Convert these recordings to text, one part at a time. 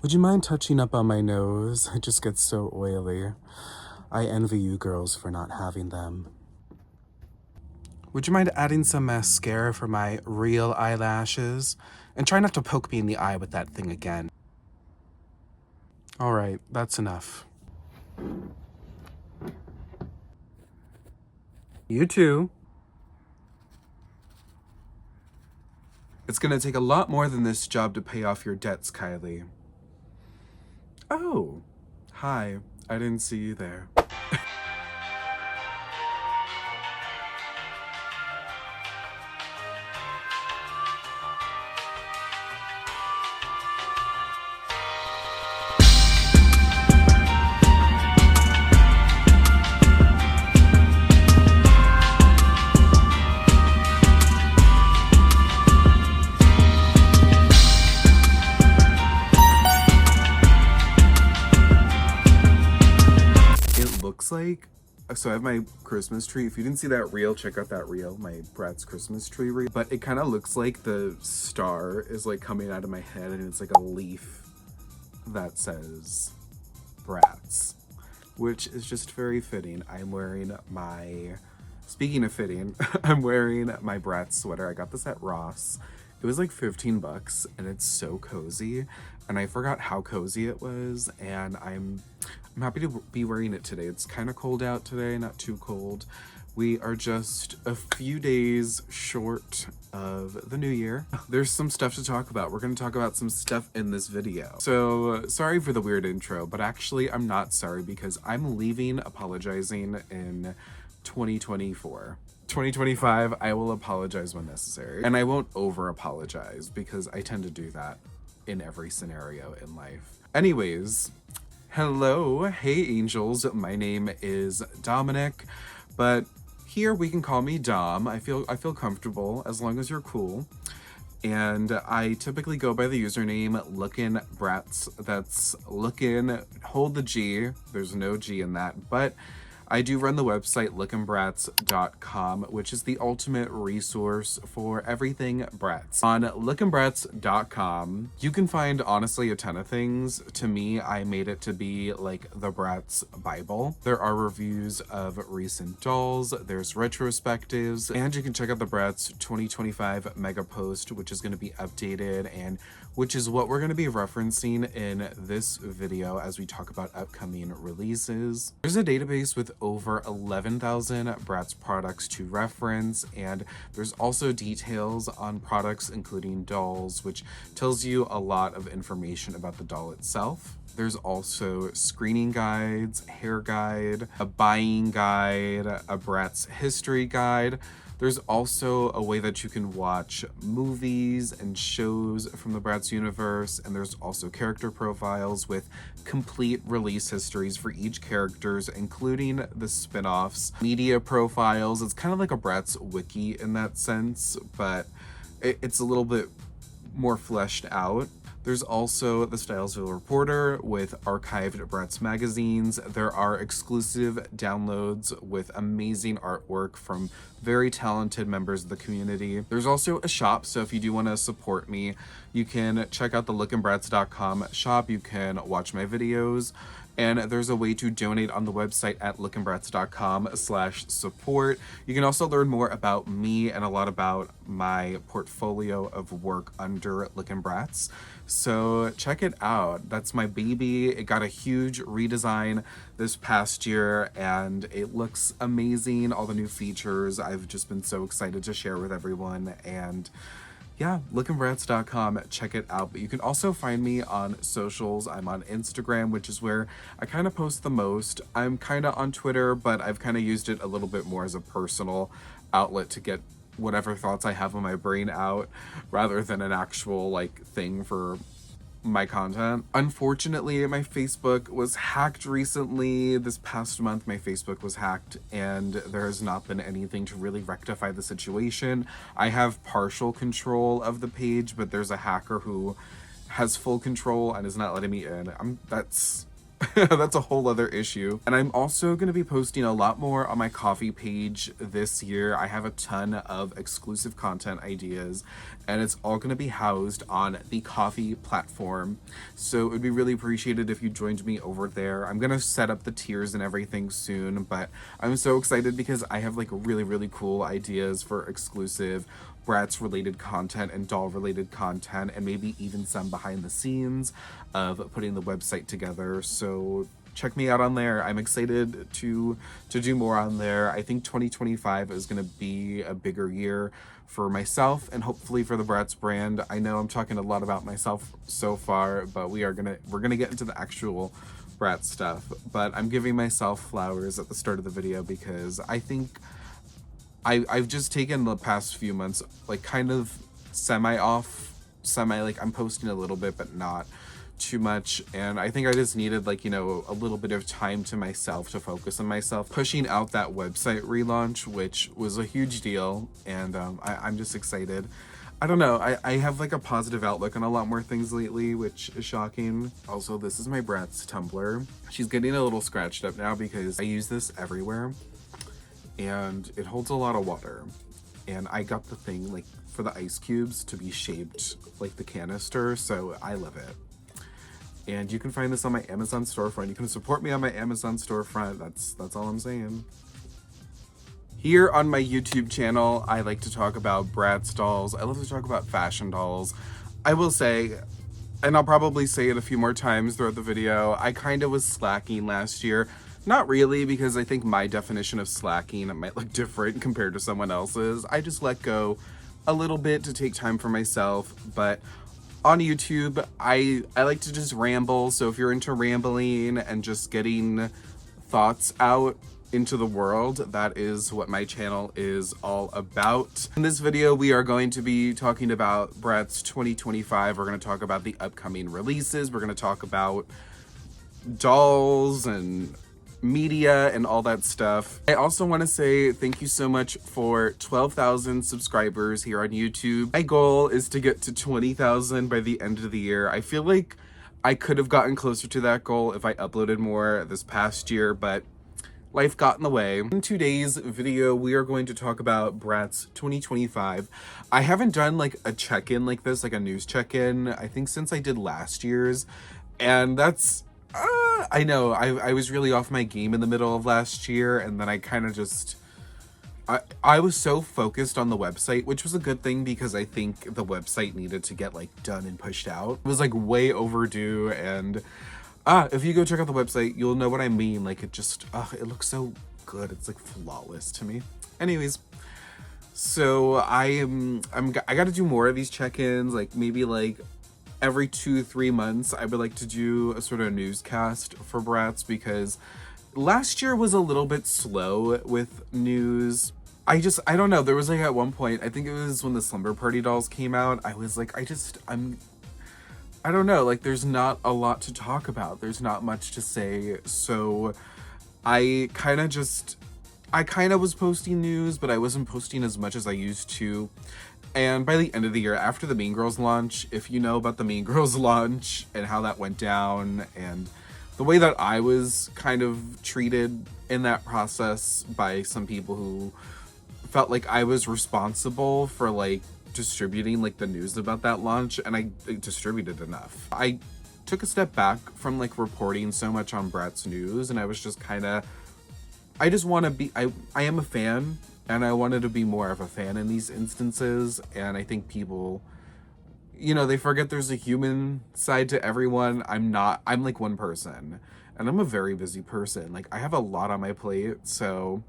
Would you mind touching up on my nose? It just gets so oily. I envy you girls for not having them. Would you mind adding some mascara for my real eyelashes? And try not to poke me in the eye with that thing again. All right, that's enough. You too. It's gonna take a lot more than this job to pay off your debts, Kylie. Oh, hi. I didn't see you there. Like, so I have my Christmas tree. If you didn't see that reel, check out that reel, my Bratz Christmas tree reel. But it kind of looks like the star is like coming out of my head, and it's like a leaf that says Bratz, which is just very fitting. I'm wearing my, speaking of fitting, I'm wearing my Bratz sweater. I got this at Ross. It was like 15 bucks and it's so cozy, and I forgot how cozy it was, and I'm happy to be wearing it today. It's kind of cold out today, not too cold. We are just a few days short of the new year. There's some stuff to talk about. We're going to talk about some stuff in this video. So sorry for the weird intro, but actually I'm not sorry because I'm leaving apologizing in 2024. 2025, I will apologize when necessary. And I won't over apologize because I tend to do that in every scenario in life. Anyways, hello, hey angels, my name is Dominic, but here we can call me Dom. I feel comfortable as long as you're cool. And I typically go by the username Lookin Bratz. That's Lookin, hold the G, there's no G in that, but I do run the website lookinbratz.com, which is the ultimate resource for everything Bratz. On lookinbratz.com, you can find honestly a ton of things. To me, I made it to be like the Bratz Bible. There are reviews of recent dolls, there's retrospectives, and you can check out the Bratz 2025 mega post, which is going to be updated, and which is what we're going to be referencing in this video as we talk about upcoming releases. There's a database with over 11,000 Bratz products to reference, and there's also details on products including dolls, which tells you a lot of information about the doll itself. There's also screening guides, hair guide, a buying guide, a Bratz history guide. There's also a way that you can watch movies and shows from the Bratz universe, and there's also character profiles with complete release histories for each characters, including the spin-offs, media profiles. It's kind of like a Bratz wiki in that sense, but it's a little bit more fleshed out. There's also the Stylesville Reporter with archived Bratz magazines. There are exclusive downloads with amazing artwork from very talented members of the community. There's also a shop, so if you do want to support me, you can check out the lookinbratz.com shop. You can watch my videos, and there's a way to donate on the website at lookinbratz.com/support. You can also learn more about me and a lot about my portfolio of work under Lookin Bratz. So check it out. That's my baby. It got a huge redesign this past year and it looks amazing. All the new features I've just been so excited to share with everyone, and yeah, lookinbratz.com, check it out. But you can also find me on socials. I'm on Instagram, which is where I kind of post the most. I'm kind of on Twitter, but I've kind of used it a little bit more as a personal outlet to get whatever thoughts I have on my brain out, rather than an actual like thing for my content. Unfortunately, my Facebook was hacked recently. This past month, my Facebook was hacked, and there has not been anything to really rectify the situation. I have partial control of the page, but there's a hacker who has full control and is not letting me in. That's That's a whole other issue. And I'm also going to be posting a lot more on my coffee page this year. I have a ton of exclusive content ideas, and it's all going to be housed on the coffee platform. So it would be really appreciated if you joined me over there. I'm going to set up the tiers and everything soon, but I'm so excited because I have like really, really cool ideas for exclusive Bratz related content and doll related content, and maybe even some behind the scenes of putting the website together. So check me out on there. I'm excited to do more on there. I think 2025 is going to be a bigger year for myself and hopefully for the Bratz brand. I know I'm talking a lot about myself so far, but we're gonna get into the actual Bratz stuff. But I'm giving myself flowers at the start of the video because I think I've just taken the past few months like kind of semi like I'm posting a little bit but not too much, and I think I just needed like, you know, a little bit of time to myself to focus on myself, pushing out that website relaunch, which was a huge deal, and I'm just excited. I don't know, I have like a positive outlook on a lot more things lately, which is shocking. Also, this is my Bratz tumbler. She's getting a little scratched up now because I use this everywhere and it holds a lot of water, and I got the thing like for the ice cubes to be shaped like the canister, so I love it. And you can find this on my Amazon storefront. You can support me on my Amazon storefront. That's all I'm saying. Here on my YouTube channel, I like to talk about Bratz dolls. I love to talk about fashion dolls. I will say, and I'll probably say it a few more times throughout the video, I kind of was slacking last year. Not really, because I think my definition of slacking might look different compared to someone else's. I just let go a little bit to take time for myself, but on YouTube, I like to just ramble. So if you're into rambling and just getting thoughts out into the world, that is what my channel is all about. In this video, we are going to be talking about Bratz 2025. We're going to talk about the upcoming releases. We're going to talk about dolls and media and all that stuff. I also want to say thank you so much for 12,000 subscribers here on YouTube. My goal is to get to 20,000 by the end of the year. I feel like I could have gotten closer to that goal if I uploaded more this past year, but life got in the way. In today's video, we are going to talk about Bratz 2025. I haven't done like a check-in like this, like a news check-in, I think since I did last year's, and that's I know, I was really off my game in the middle of last year, and then I kind of just, I was so focused on the website, which was a good thing because I think the website needed to get like done and pushed out. It was like way overdue, and if you go check out the website, you'll know what I mean. Like it just, it looks so good. It's like flawless to me. Anyways, so I got to do more of these check-ins, like maybe like every 2-3 months. I would like to do a sort of newscast for Bratz because last year was a little bit slow with news. I don't know. There was like at one point, I think it was when the Slumber Party dolls came out, I was like, I don't know. Like there's not a lot to talk about. There's not much to say. So I kind of was posting news, but I wasn't posting as much as I used to. And by the end of the year, after the Mean Girls launch, if you know about the Mean Girls launch and how that went down and the way that I was kind of treated in that process by some people who felt like I was responsible for like distributing like the news about that launch, and I distributed enough. I took a step back from like reporting so much on Bratz news, and I was just kind of, I just want to be, I am a fan, and I wanted to be more of a fan in these instances. And I think people, you know, they forget there's a human side to everyone. I'm like one person, and I'm a very busy person. Like I have a lot on my plate, so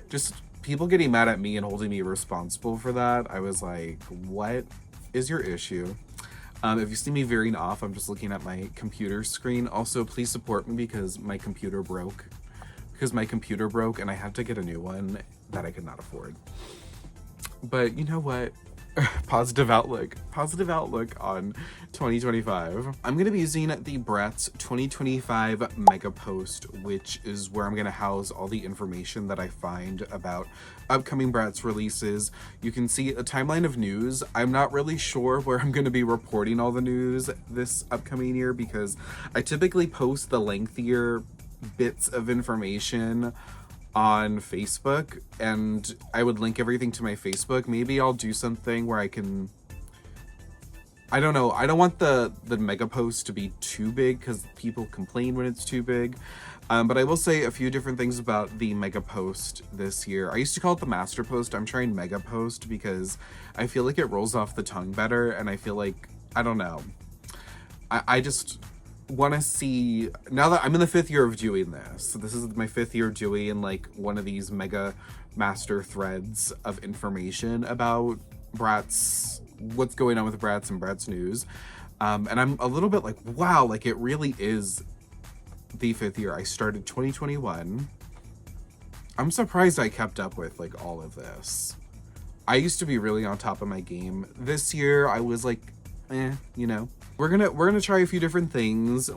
just people getting mad at me and holding me responsible for that, I was like, what is your issue? If you see me veering off, I'm just looking at my computer screen. Also, please support me because my computer broke. And I had to get a new one that I could not afford. But you know what? positive outlook on 2025. I'm gonna be using the Bratz 2025 mega post, which is where I'm gonna house all the information that I find about upcoming Bratz releases. You can see a timeline of news. I'm not really sure where I'm gonna be reporting all the news this upcoming year, because I typically post the lengthier bits of information on Facebook, and I would link everything to my Facebook. Maybe I'll do something where I can, I don't know, I don't want the mega post to be too big because people complain when it's too big. But I will say a few different things about the mega post this year. I used to call it the master post. I'm trying mega post because I feel like it rolls off the tongue better, and I feel like, I don't know, I just want to see, now that I'm in the 5th year of doing this, so this is my 5th year doing like one of these mega master threads of information about Bratz, what's going on with Bratz and Bratz news, and I'm a little bit like, wow, like it really is the 5th year. I started 2021. I'm surprised I kept up with like all of this. I used to be really on top of my game. This year I was like, you know. We're gonna try a few different things.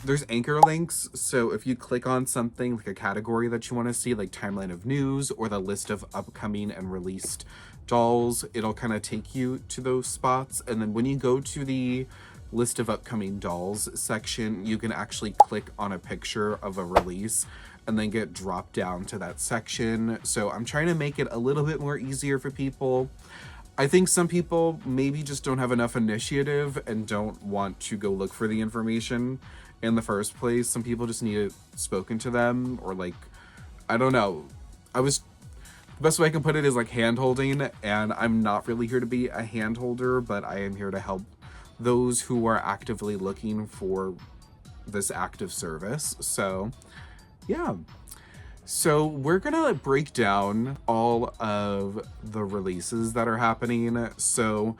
There's anchor links, so if you click on something like a category that you want to see, like timeline of news or the list of upcoming and released dolls, it'll kind of take you to those spots. And then when you go to the list of upcoming dolls section, you can actually click on a picture of a release and then get dropped down to that section. So I'm trying to make it a little bit more easier for people. I think some people maybe just don't have enough initiative and don't want to go look for the information in the first place. Some people just need it spoken to them, or like, I don't know. The best way I can put it is like hand holding, and I'm not really here to be a hand holder, but I am here to help those who are actively looking for this active service. So yeah. So we're gonna break down all of the releases that are happening. So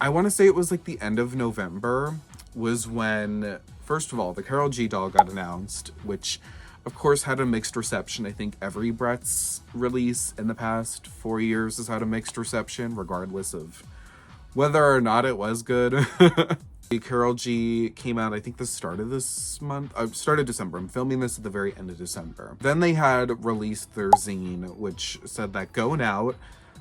I want to say it was like the end of November was when, first of all, the Karol G doll got announced, which of course had a mixed reception. I think every Bratz release in the past 4 years has had a mixed reception, regardless of whether or not it was good. The Karol G came out, I think, the start of this month. Start of December. I'm filming this at the very end of December. Then they had released their zine, which said that Goin Out,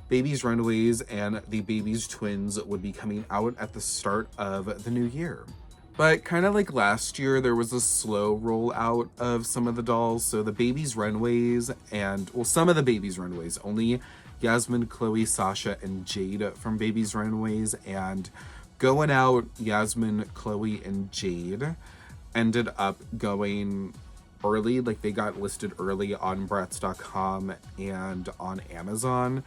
Babyz Runwayz, and the Babyz Twiins would be coming out at the start of the new year. But kind of like last year, there was a slow rollout of some of the dolls. So the Babyz Runwayz and, well, some of the Babyz Runwayz, only Yasmin, Chloe, Sasha, and Jade from Babyz Runwayz, and Goin Out, Yasmin, Chloe, and Jade ended up going early. Like, they got listed early on Bratz.com and on Amazon.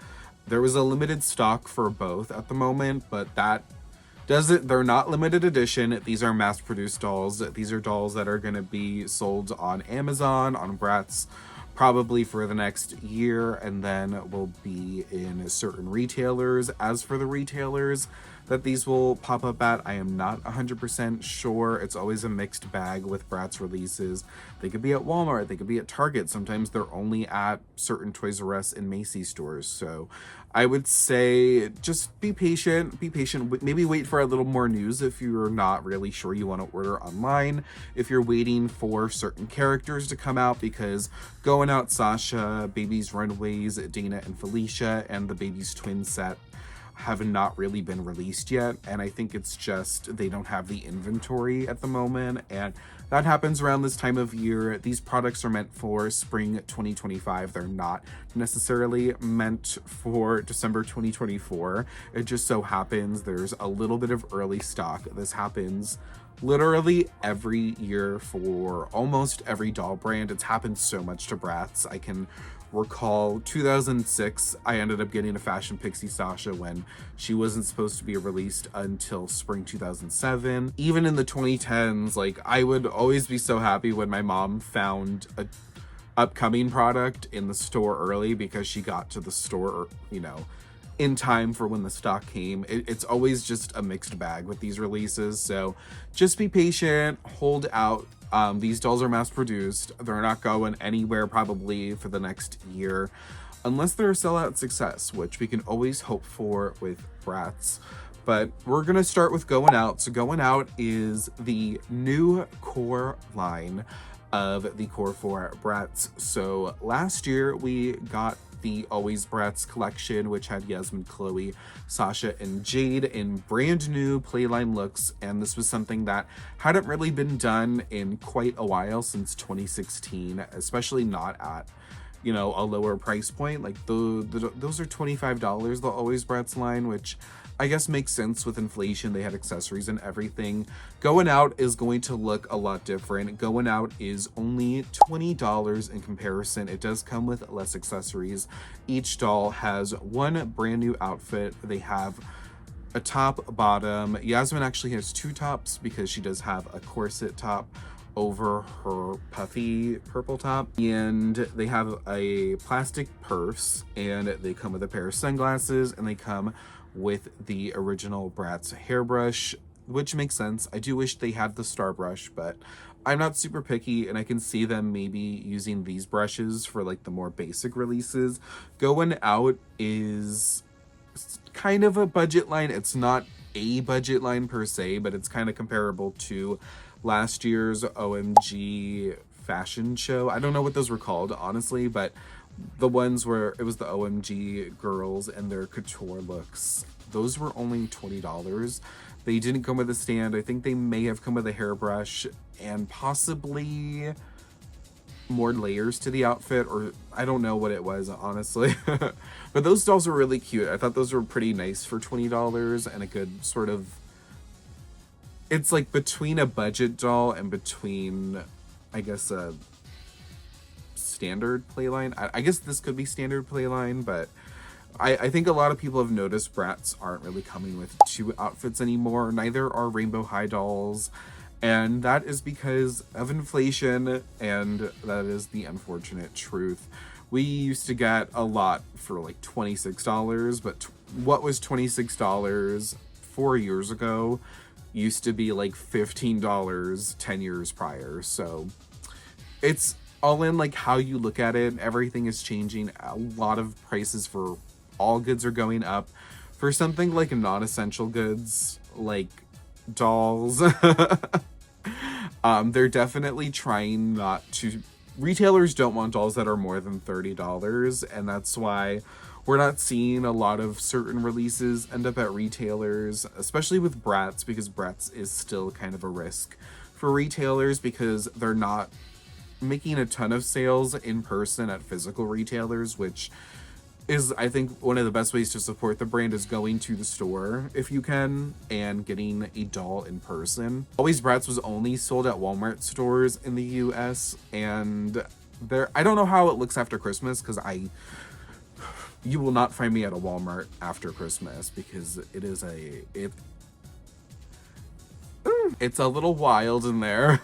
There was a limited stock for both at the moment, but they're not limited edition. These are mass-produced dolls. These are dolls that are going to be sold on Amazon, on Bratz, probably for the next year, and then will be in certain retailers. As for the retailers that these will pop up at, I am not 100% sure. It's always a mixed bag with Bratz releases. They could be at Walmart, they could be at Target. Sometimes they're only at certain Toys R Us and Macy's stores. So I would say just be patient, maybe wait for a little more news if you're not really sure you want to order online, if you're waiting for certain characters to come out, because Goin Out Sasha, Babyz Runwayz, Dana and Felicia, and the Babyz Twiins set have not really been released yet, and I think it's just they don't have the inventory at the moment, and that happens around this time of year. These products are meant for spring 2025. They're not necessarily meant for December 2024. It just so happens there's a little bit of early stock. This happens literally every year for almost every doll brand. It's happened so much to Bratz. I can recall 2006, I ended up getting a Fashion Pixie Sasha when she wasn't supposed to be released until spring 2007. Even in the 2010s, like, I would always be so happy when my mom found a upcoming product in the store early, because she got to the store, you know, in time for when the stock came. It's always just a mixed bag with these releases, so just be patient, hold out. These dolls are mass produced. They're not going anywhere probably for the next year. unless they're a sellout success, which we can always hope for with Bratz. But we're gonna start with Goin Out. So Goin Out is the new core line of the core 4 Bratz. So last year we got the Always Bratz collection, which had Yasmin, Chloe, Sasha, and Jade in brand new playline looks, and this was something that hadn't really been done in quite a while, since 2016, especially not at, you know, a lower price point. Like those are $25, the Always Bratz line, which I guess makes sense with inflation. They had accessories and everything. Goin Out is going to look a lot different. Goin Out is only $20 in comparison. It does come with less accessories. Each doll has one brand new outfit. They have a top, bottom. Yasmin actually has 2 tops because she does have a corset top over her puffy purple top, and they have a plastic purse, and they come with a pair of sunglasses, and they come with the original Bratz hairbrush, which makes sense. I do wish they had the star brush, but I'm not super picky, and I can see them maybe using these brushes for like the more basic releases. Goin Out is kind of a budget line. It's not a budget line per se, but it's kind of comparable to last year's OMG fashion show. I don't know what those were called, honestly, but the ones where it was the OMG girls and their couture looks, those were only $20. They didn't come with a stand. I think they may have come with a hairbrush and possibly more layers to the outfit, or I don't know what it was, honestly. But those dolls were really cute. I thought those were pretty nice for $20 and a good sort of, it's like between a budget doll and between, I guess, a standard playline. I guess this could be standard playline, but I think a lot of people have noticed Bratz aren't really coming with 2 outfits anymore. Neither are Rainbow High dolls, and that is because of inflation, and that is the unfortunate truth. We used to get a lot for like $26, but what was $26 4 years ago used to be like $15 10 years prior. So it's all in like how you look at it. Everything is changing. A lot of prices for all goods are going up. For something like non-essential goods like dolls, they're definitely trying not to, retailers don't want dolls that are more than $30, and that's why we're not seeing a lot of certain releases end up at retailers, especially with Bratz, because Bratz is still kind of a risk for retailers because they're not making a ton of sales in person at physical retailers, which is, I think, one of the best ways to support the brand is going to the store if you can and getting a doll in person. Always Bratz was only sold at Walmart stores in the US, and I don't know how it looks after Christmas, because you will not find me at a Walmart after Christmas, because it's a little wild in there.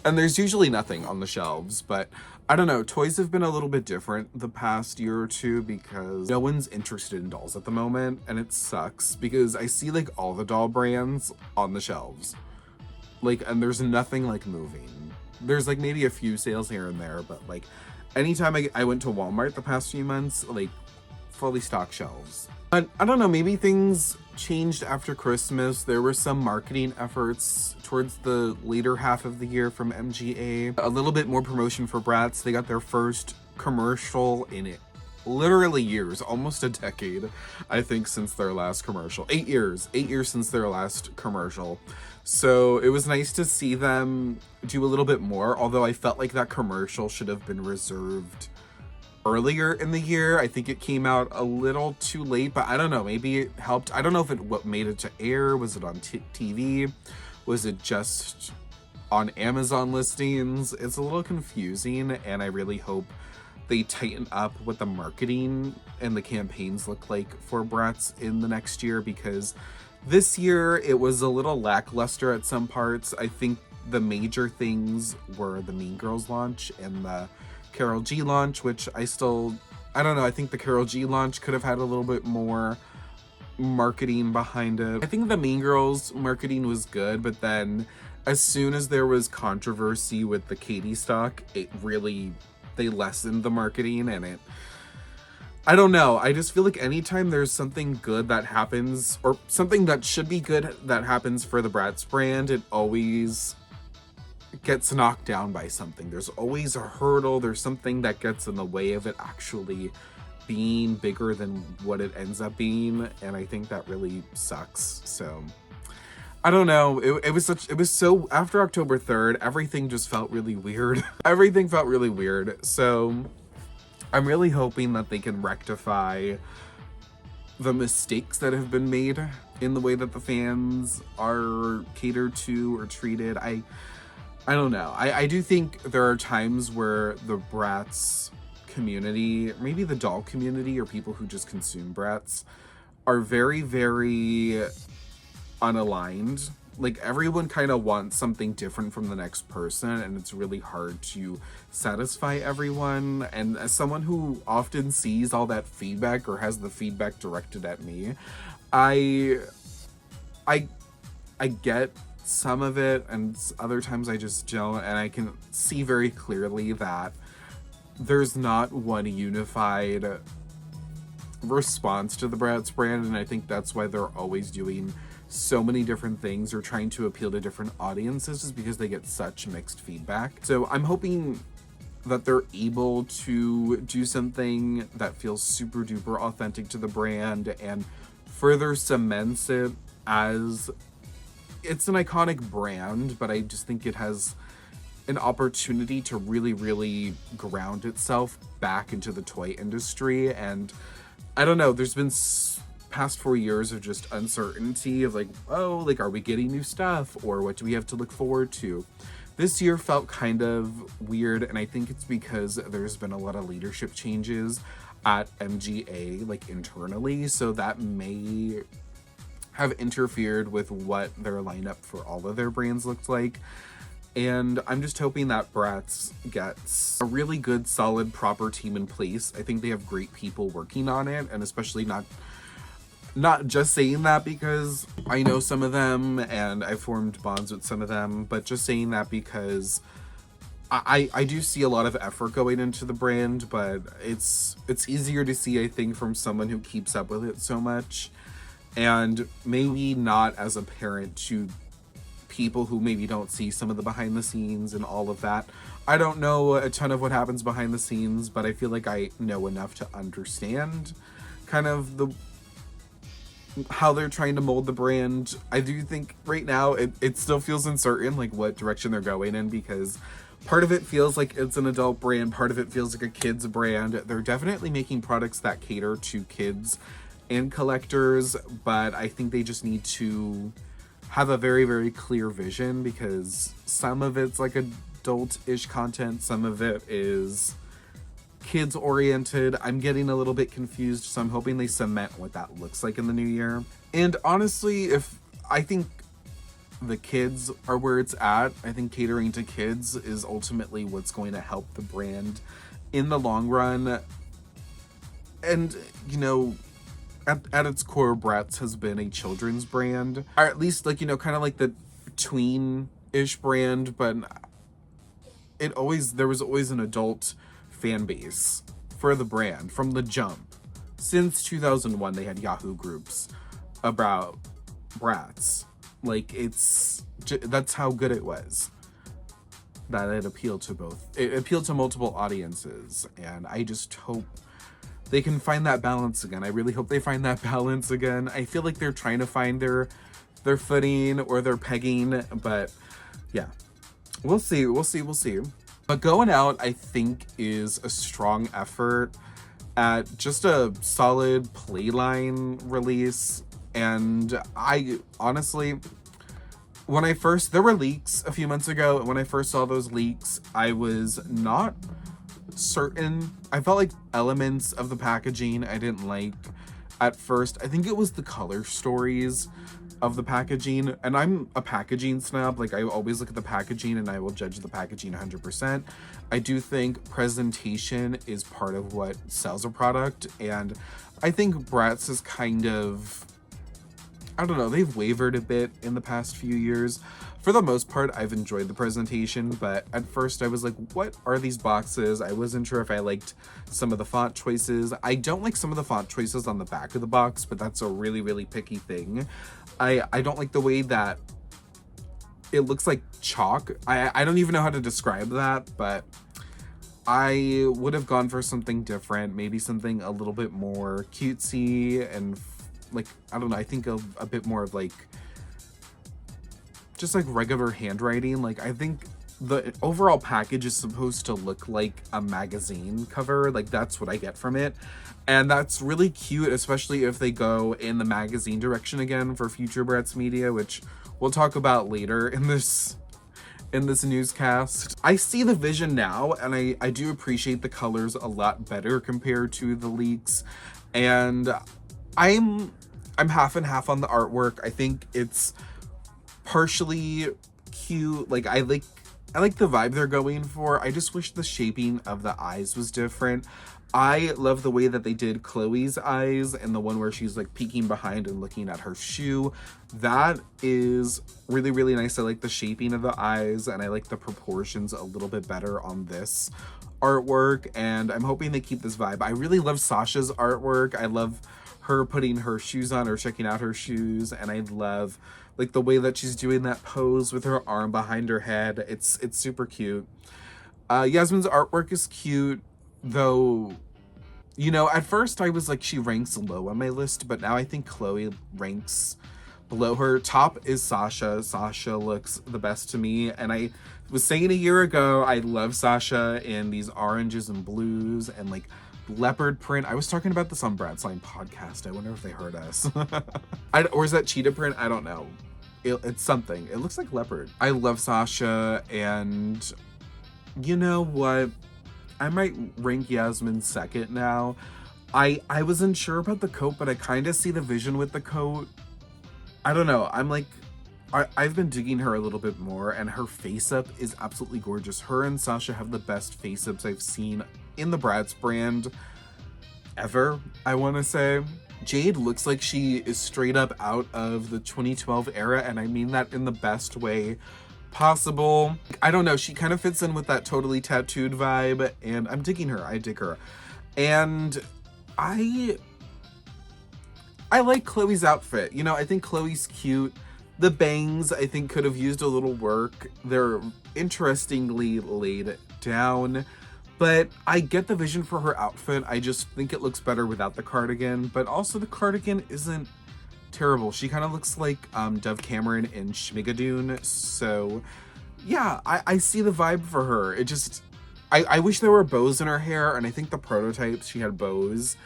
And there's usually nothing on the shelves, but I don't know, toys have been a little bit different the past year or two because no one's interested in dolls at the moment, and it sucks because I see like all the doll brands on the shelves, like, and there's nothing like moving. There's like maybe a few sales here and there, but like anytime I went to Walmart the past few months, like fully stocked shelves. But I don't know, maybe things changed after Christmas. There were some marketing efforts towards the later half of the year from MGA. A little bit more promotion for Bratz. They got their first commercial in it. Literally years, almost a decade, I think, since their last commercial. 8 years since their last commercial. So it was nice to see them do a little bit more, although I felt like that commercial should have been reserved earlier in the year. I think it came out a little too late, but I don't know, maybe it helped. I don't know if what made it to air. Was it on TV? Was it just on Amazon listings? It's a little confusing, and I really hope they tighten up what the marketing and the campaigns look like for Bratz in the next year, because this year it was a little lackluster at some parts. I think the major things were the Mean Girls launch and the Karol G launch, which I don't know, I think the Karol G launch could have had a little bit more marketing behind it. I think the Mean Girls marketing was good, but then as soon as there was controversy with the Katie stock, they lessened the marketing, and I don't know. I just feel like anytime there's something good that happens, or something that should be good that happens for the Bratz brand, it always gets knocked down by something. There's always a hurdle. There's something that gets in the way of it actually being bigger than what it ends up being. And I think that really sucks. So I don't know. It was so, after October 3rd, everything just felt really weird. Everything felt really weird. So I'm really hoping that they can rectify the mistakes that have been made in the way that the fans are catered to or treated. I don't know. I do think there are times where the Bratz community, maybe the doll community, or people who just consume Bratz, are very, very unaligned. Like, everyone kind of wants something different from the next person, and it's really hard to satisfy everyone. And as someone who often sees all that feedback or has the feedback directed at me, I get some of it, and other times I just don't. And I can see very clearly that there's not one unified response to the Bratz brand, and I think that's why they're always doing so many different things or trying to appeal to different audiences, is because they get such mixed feedback. So I'm hoping that they're able to do something that feels super duper authentic to the brand and further cements it as, it's an iconic brand, but I just think it has an opportunity to really, really ground itself back into the toy industry. And I don't know, there's been past 4 years of just uncertainty of like, oh, like, are we getting new stuff, or what do we have to look forward to? This year felt kind of weird, and I think it's because there's been a lot of leadership changes at MGA, like, internally, so that may have interfered with what their lineup for all of their brands looked like. And I'm just hoping that Bratz gets a really good, solid, proper team in place. I think they have great people working on it, and especially not just saying that because I know some of them and I formed bonds with some of them, but just saying that because I do see a lot of effort going into the brand, but it's easier to see, I think, from someone who keeps up with it so much, and maybe not as apparent to people who maybe don't see some of the behind the scenes and all of that. I don't know a ton of what happens behind the scenes, but I feel like I know enough to understand kind of how they're trying to mold the brand. I do think right now it still feels uncertain, like, what direction they're going in, because part of it feels like it's an adult brand, part of it feels like a kid's brand. They're definitely making products that cater to kids and collectors, but I think they just need to have a very, very clear vision, because some of it's like adult-ish content, some of it is kids oriented. I'm getting a little bit confused, so I'm hoping they cement what that looks like in the new year. And honestly, I think the kids are where it's at. I think catering to kids is ultimately what's going to help the brand in the long run. And, you know, at its core, Bratz has been a children's brand, or at least, like, you know, kind of like the tween-ish brand, but there was always an adult fan base for the brand from the jump. Since 2001, they had Yahoo groups about Bratz. Like, that's how good it was, that it appealed to multiple audiences, and I just hope they can find that balance again. I really hope they find that balance again. I feel like they're trying to find their footing or their pegging, but yeah, we'll see. But Goin Out, I think, is a strong effort at just a solid playline release. And I honestly, there were leaks a few months ago, and when I first saw those leaks, I was not certain. I felt like elements of the packaging I didn't like at first. I think it was the color stories of the packaging, and I'm a packaging snob. Like, I always look at the packaging and I will judge the packaging 100%. I do think presentation is part of what sells a product, and I think Bratz is kind of I don't know, they've wavered a bit in the past few years. For the most part, I've enjoyed the presentation, but at first I was like, what are these boxes? I wasn't sure if I liked some of the font choices. I don't like some of the font choices on the back of the box, but that's a really, really picky thing. I don't like the way that it looks like chalk. I don't even know how to describe that, but I would have gone for something different, maybe something a little bit more cutesy and like, I don't know, I think a bit more of like, just like regular handwriting. Like, I think the overall package is supposed to look like a magazine cover. Like, that's what I get from it. And that's really cute, especially if they go in the magazine direction again for future Bratz media, which we'll talk about later in this newscast. I see the vision now, and I do appreciate the colors a lot better compared to the leaks. And I'm half and half on the artwork. I think it's partially cute. Like, I like the vibe they're going for. I just wish the shaping of the eyes was different. I love the way that they did Chloe's eyes and the one where she's like peeking behind and looking at her shoe. That is really, really nice. I like the shaping of the eyes, and I like the proportions a little bit better on this artwork, and I'm hoping they keep this vibe. I really love Sasha's artwork. I love her putting her shoes on or checking out her shoes, and I love like the way that she's doing that pose with her arm behind her head. It's super cute. Yasmin's artwork is cute, though, you know, at first I was like, she ranks low on my list, but now I think Chloe ranks below her. Top is Sasha. Sasha looks the best to me, and I was saying a year ago, I love Sasha in these oranges and blues and like leopard print. I was talking about this on Bratz Line podcast. I wonder if they heard us. Or is that cheetah print? I don't know. It's something. It looks like leopard. I love Sasha, and you know what? I might rank Yasmin second now. I wasn't sure about the coat, but I kind of see the vision with the coat. I don't know. I'm like, I've been digging her a little bit more, and her face up is absolutely gorgeous. Her and Sasha have the best face ups I've seen in the Bratz brand ever, I want to say. Jade looks like she is straight up out of the 2012 era, and I mean that in the best way possible. I don't know, she kind of fits in with that totally tattooed vibe, and I'm digging her. I dig her. And I like Chloe's outfit. You know, I think Chloe's cute. The bangs, I think, could have used a little work. They're interestingly laid down, but I get the vision for her outfit. I just think it looks better without the cardigan, but also the cardigan isn't terrible. She kind of looks like Dove Cameron in Schmigadoon. So yeah, I see the vibe for her. It just, I wish there were bows in her hair, and I think the prototypes, she had bows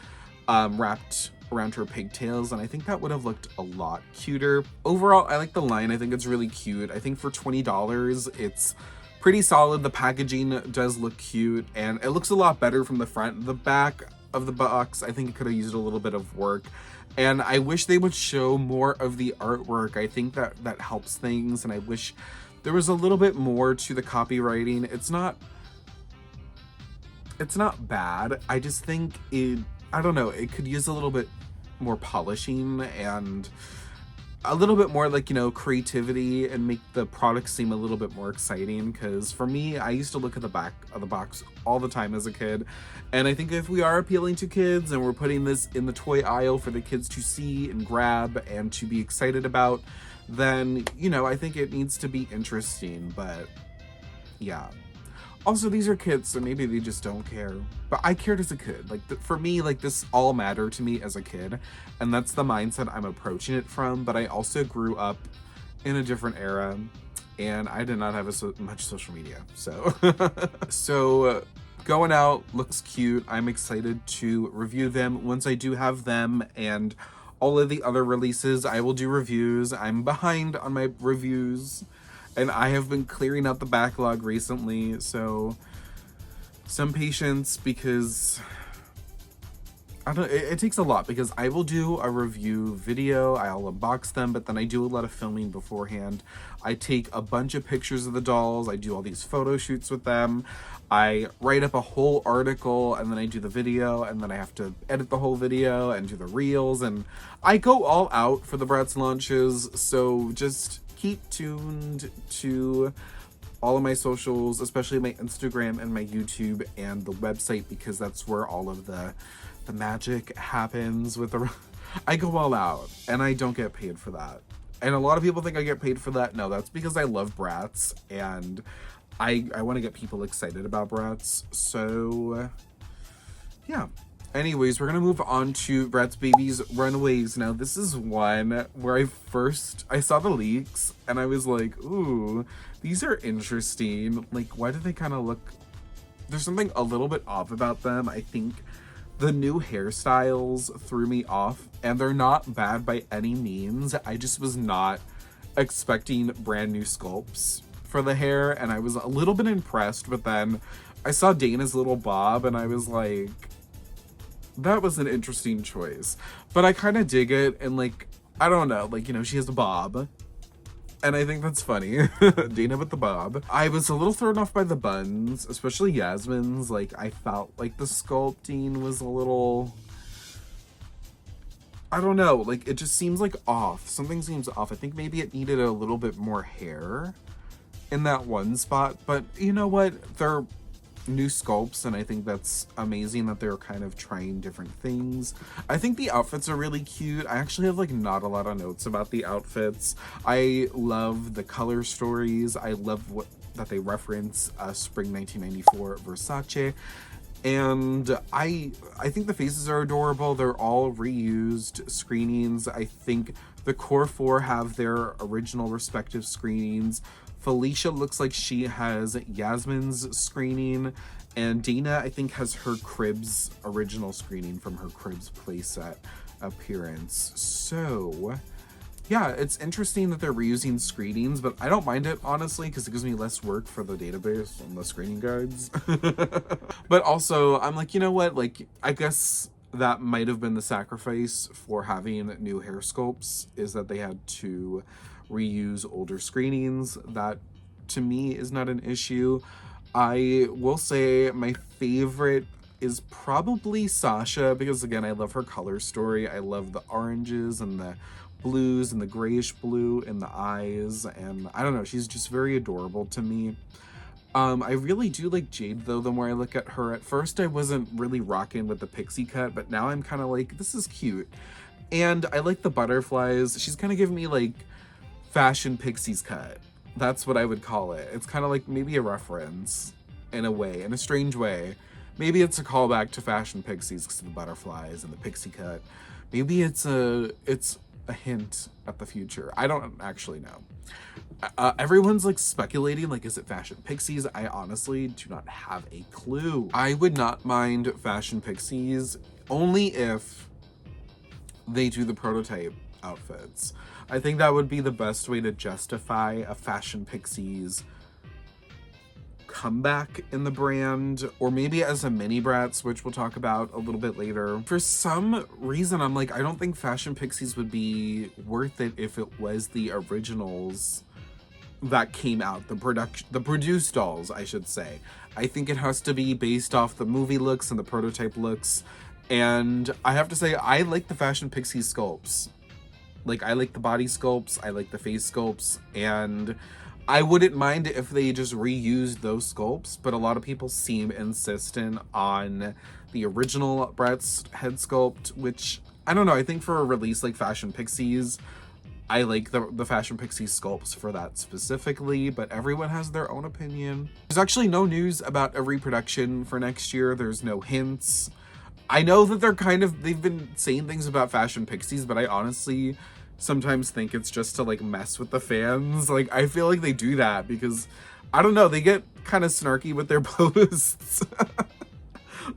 wrapped around her pigtails, and I think that would have looked a lot cuter. Overall, I like the line. I think it's really cute. I think for $20, it's pretty solid. The packaging does look cute, and it looks a lot better from the front. The back of the box, I think it could have used a little bit of work, and I wish they would show more of the artwork. I think that helps things, and I wish there was a little bit more to the copywriting. It's not bad. I just think I don't know, it could use a little bit more polishing and a little bit more, like, you know, creativity, and make the product seem a little bit more exciting. Because for me, I used to look at the back of the box all the time as a kid, and I think if we are appealing to kids and we're putting this in the toy aisle for the kids to see and grab and to be excited about, then, you know, I think it needs to be interesting. But yeah, also, these are kids, so maybe they just don't care. But I cared as a kid. Like, for me, like, this all mattered to me as a kid. And that's the mindset I'm approaching it from. But I also grew up in a different era, and I did not have much social media. So, Goin Out looks cute. I'm excited to review them. Once I do have them and all of the other releases, I will do reviews. I'm behind on my reviews, and I have been clearing out the backlog recently, so some patience, because I don't, it takes a lot because I will do a review video, I'll unbox them, but then I do a lot of filming beforehand. I take a bunch of pictures of the dolls, I do all these photo shoots with them, I write up a whole article, and then I do the video, and then I have to edit the whole video and do the reels, and I go all out for the Bratz launches, so just keep tuned to all of my socials, especially my Instagram and my YouTube and the website, because that's where all of the magic happens with the I go all out and I don't get paid for that. And a lot of people think I get paid for that. No, that's because I love Bratz and I want to get people excited about Bratz. So yeah. Anyways, we're gonna move on to Babyz Runwayz. Now this is one where I saw the leaks and I was like, ooh, these are interesting. Like, why do they kind of look, there's something a little bit off about them. I think the new hairstyles threw me off, and they're not bad by any means. I just was not expecting brand new sculpts for the hair, and I was a little bit impressed, but then I saw Dana's little bob, and I was like, that was an interesting choice. But I kind of dig it, and like, I don't know, like, you know, she has a bob, and I think that's funny. Dana with the bob. I was a little thrown off by the buns, especially Yasmin's. Like, I felt like the sculpting was a little, I don't know, like, it just seems like off. Something seems off. I think maybe it needed a little bit more hair in that one spot. But you know what? They're new sculpts, and I think that's amazing that they're kind of trying different things. I think the outfits are really cute. I actually have like not a lot of notes about the outfits. I love the color stories. I love that they reference spring 1994 Versace, and I think the faces are adorable. They're all reused screenings. I think the core four have their original respective screenings. Felicia looks like she has Yasmin's screening, and Dana, I think, has her Cribs original screening from her Cribs playset appearance. So yeah, it's interesting that they're reusing screenings, but I don't mind it, honestly, because it gives me less work for the database and the screening guides. But also, I'm like, you know what, like, I guess that might have been the sacrifice for having new hair sculpts, is that they had to reuse older screenings. That to me is not an issue. I will say my favorite is probably Sasha, because again, I love her color story. I love the oranges and the blues and the grayish blue in the eyes, and I don't know, she's just very adorable to me. I really do like Jade though. The more I look at her, at first I wasn't really rocking with the pixie cut, but now I'm kind of like, this is cute. And I like the butterflies. She's kind of giving me like fashion pixies cut. That's what I would call it. It's kind of like maybe a reference in a way, in a strange way. Maybe it's a callback to fashion pixies because of the butterflies and the pixie cut. Maybe it's a hint at the future. I don't actually know. Everyone's like speculating, like, is it fashion pixies? I honestly do not have a clue. I would not mind fashion pixies only if they do the prototype outfits. I think that would be the best way to justify a fashion pixies comeback in the brand, or maybe as a Mini Bratz, which we'll talk about a little bit later. For some reason, I'm like, I don't think fashion pixies would be worth it if it was the originals that came out, the produced dolls, I should say. I think it has to be based off the movie looks and the prototype looks, and I have to say, I like the fashion pixie sculpts. Like, I like the body sculpts, I like the face sculpts, and I wouldn't mind if they just reused those sculpts, but a lot of people seem insistent on the original Bratz head sculpt, which, I don't know, I think for a release like Fashion Pixies, I like the Fashion Pixies sculpts for that specifically, but everyone has their own opinion. There's actually no news about a reproduction for next year. There's no hints. I know that they've been saying things about Fashion Pixies, but I honestly sometimes think it's just to like mess with the fans. Like, I feel like they do that because, I don't know, they get kind of snarky with their posts.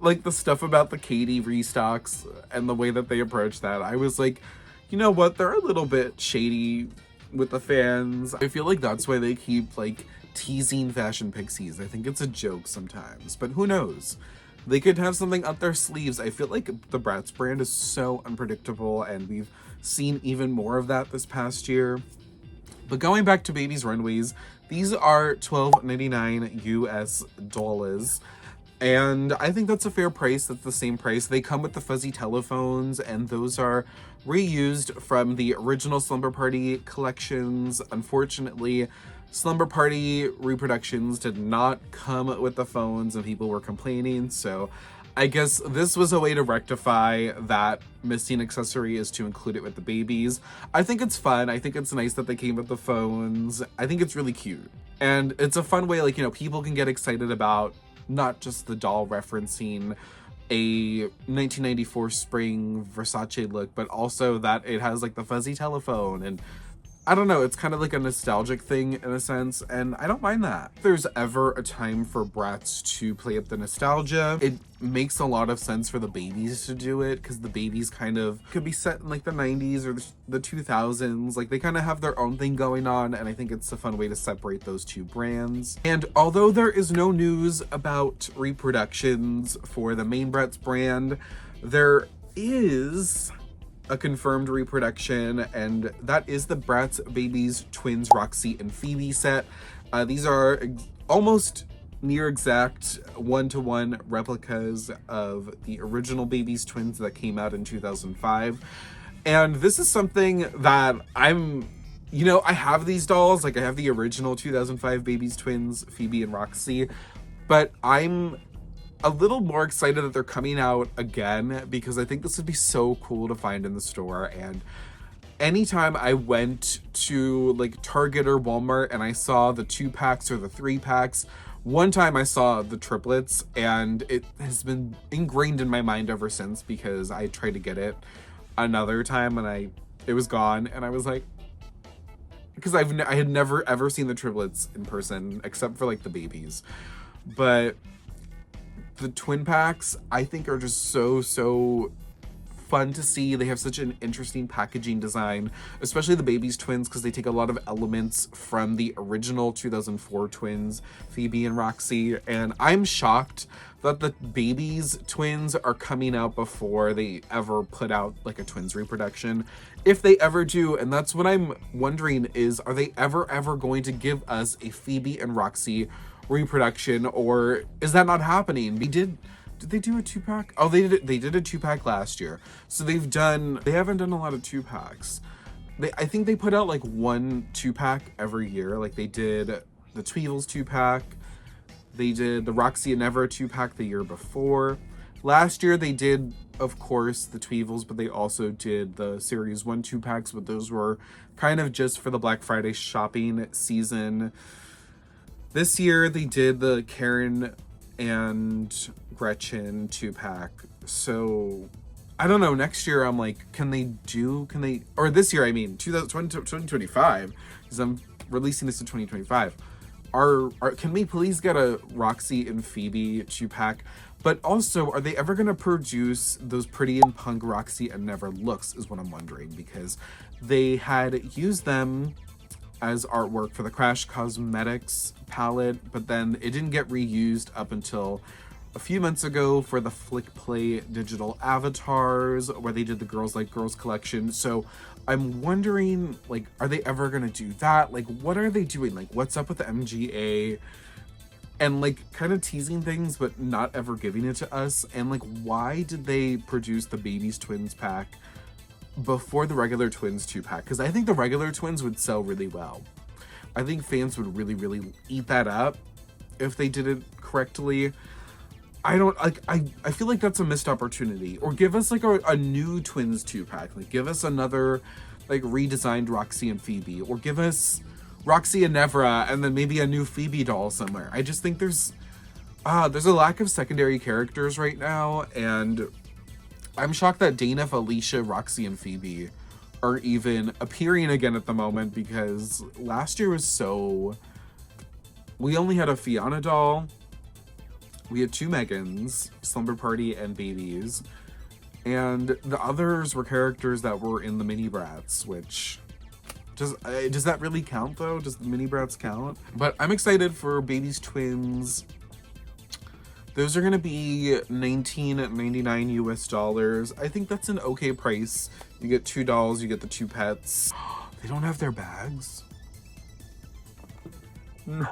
Like the stuff about the Katie restocks and the way that they approach that. I was like, you know what, they're a little bit shady with the fans. I feel like that's why they keep like teasing Fashion Pixies. I think it's a joke sometimes, but who knows? they could have something up their sleeves. I feel like the Bratz brand is so unpredictable, and we've seen even more of that this past year. But going back to Babyz Runwayz, these are $12.99 US dollars. And I think that's a fair price. That's the same price. They come with the fuzzy telephones, and those are reused from the original Slumber Party collections. Unfortunately, Slumber Party reproductions did not come with the phones, and people were complaining. So I guess this was a way to rectify that missing accessory, is to include it with the babies. I think it's fun. I think it's nice that they came with the phones. I think it's really cute. And it's a fun way, like, you know, people can get excited about not just the doll referencing a 1994 spring Versace look, but also that it has like the fuzzy telephone, and I don't know, it's kind of like a nostalgic thing in a sense, and I don't mind that. If there's ever a time for Bratz to play up the nostalgia, it makes a lot of sense for the babies to do it, because the babies kind of could be set in like the 90s or the 2000s. Like, they kind of have their own thing going on, and I think it's a fun way to separate those two brands. And although there is no news about reproductions for the main Bratz brand, there is a confirmed reproduction, and that is the Bratz Babyz Twiins Roxy and Phoebe set. These are almost near exact one-to-one replicas of the original Babyz Twiins that came out in 2005. And this is something that you know, I have these dolls, like I have the original 2005 Babyz Twiins, Phoebe and Roxy, but I'm a little more excited that they're coming out again, because I think this would be so cool to find in the store. And anytime I went to like Target or Walmart and I saw the 2-packs or the 3-packs, one time I saw the triplets, and it has been ingrained in my mind ever since, because I tried to get it another time and it was gone, and I was like, because I had never ever seen the triplets in person except for like the babies. But the twin packs, I think, are just so fun to see. They have such an interesting packaging design, especially the Babyz Twiins, because they take a lot of elements from the original 2004 twins, Phoebe and Roxy. And I'm shocked that the Babyz Twiins are coming out before they ever put out like a twins reproduction, if they ever do. And that's what I'm wondering, is are they ever going to give us a Phoebe and Roxy reproduction, or is that not happening? Did they do a 2-pack? Oh, they did a 2-pack last year. So they haven't done a lot of 2-packs. I think they put out like 1 2-pack every year. Like, they did the Tweevils 2-pack, they did the Roxy and Never 2-pack the year before. Last year they did, of course, the Tweevils, but they also did the Series 1 2-packs, but those were kind of just for the Black Friday shopping season. This year they did the Karen and Gretchen 2-pack. So I don't know, next year I'm like, or this year, I mean 2025, because I'm releasing this in 2025. Can we please get a Roxy and Phoebe 2-pack? But also, are they ever gonna produce those Pretty and Punk Roxy and Never looks, is what I'm wondering, because they had used them as artwork for the Crash Cosmetics palette, but then it didn't get reused up until a few months ago for the Flick Play digital avatars, where they did the Girls Like Girls collection. So I'm wondering, like, are they ever gonna do that? Like, what are they doing? Like, what's up with the MGA? And like, kind of teasing things, but not ever giving it to us. And like, why did they produce the Babyz Twiins pack before the regular Twins 2-pack? Because I think the regular Twins would sell really well. I think fans would really eat that up if they did it correctly. I feel like that's a missed opportunity. Or give us like a new Twins 2-pack. Like, give us another like redesigned Roxy and Phoebe, or give us Roxy and Nevra and then maybe a new Phoebe doll somewhere. I just think there's a lack of secondary characters right now, and I'm shocked that Dana, Felicia, Roxy, and Phoebe are even appearing again at the moment, because last year was we only had a Fiona doll, we had 2 Megans, Slumber Party and Babyz, and the others were characters that were in the Mini Bratz, which does that really count though? Does the Mini Bratz count? But I'm excited for Babyz Twiins Those are gonna be $19.99 US dollars. I think that's an okay price. You get 2 dolls, you get the 2 pets. They don't have their bags? No.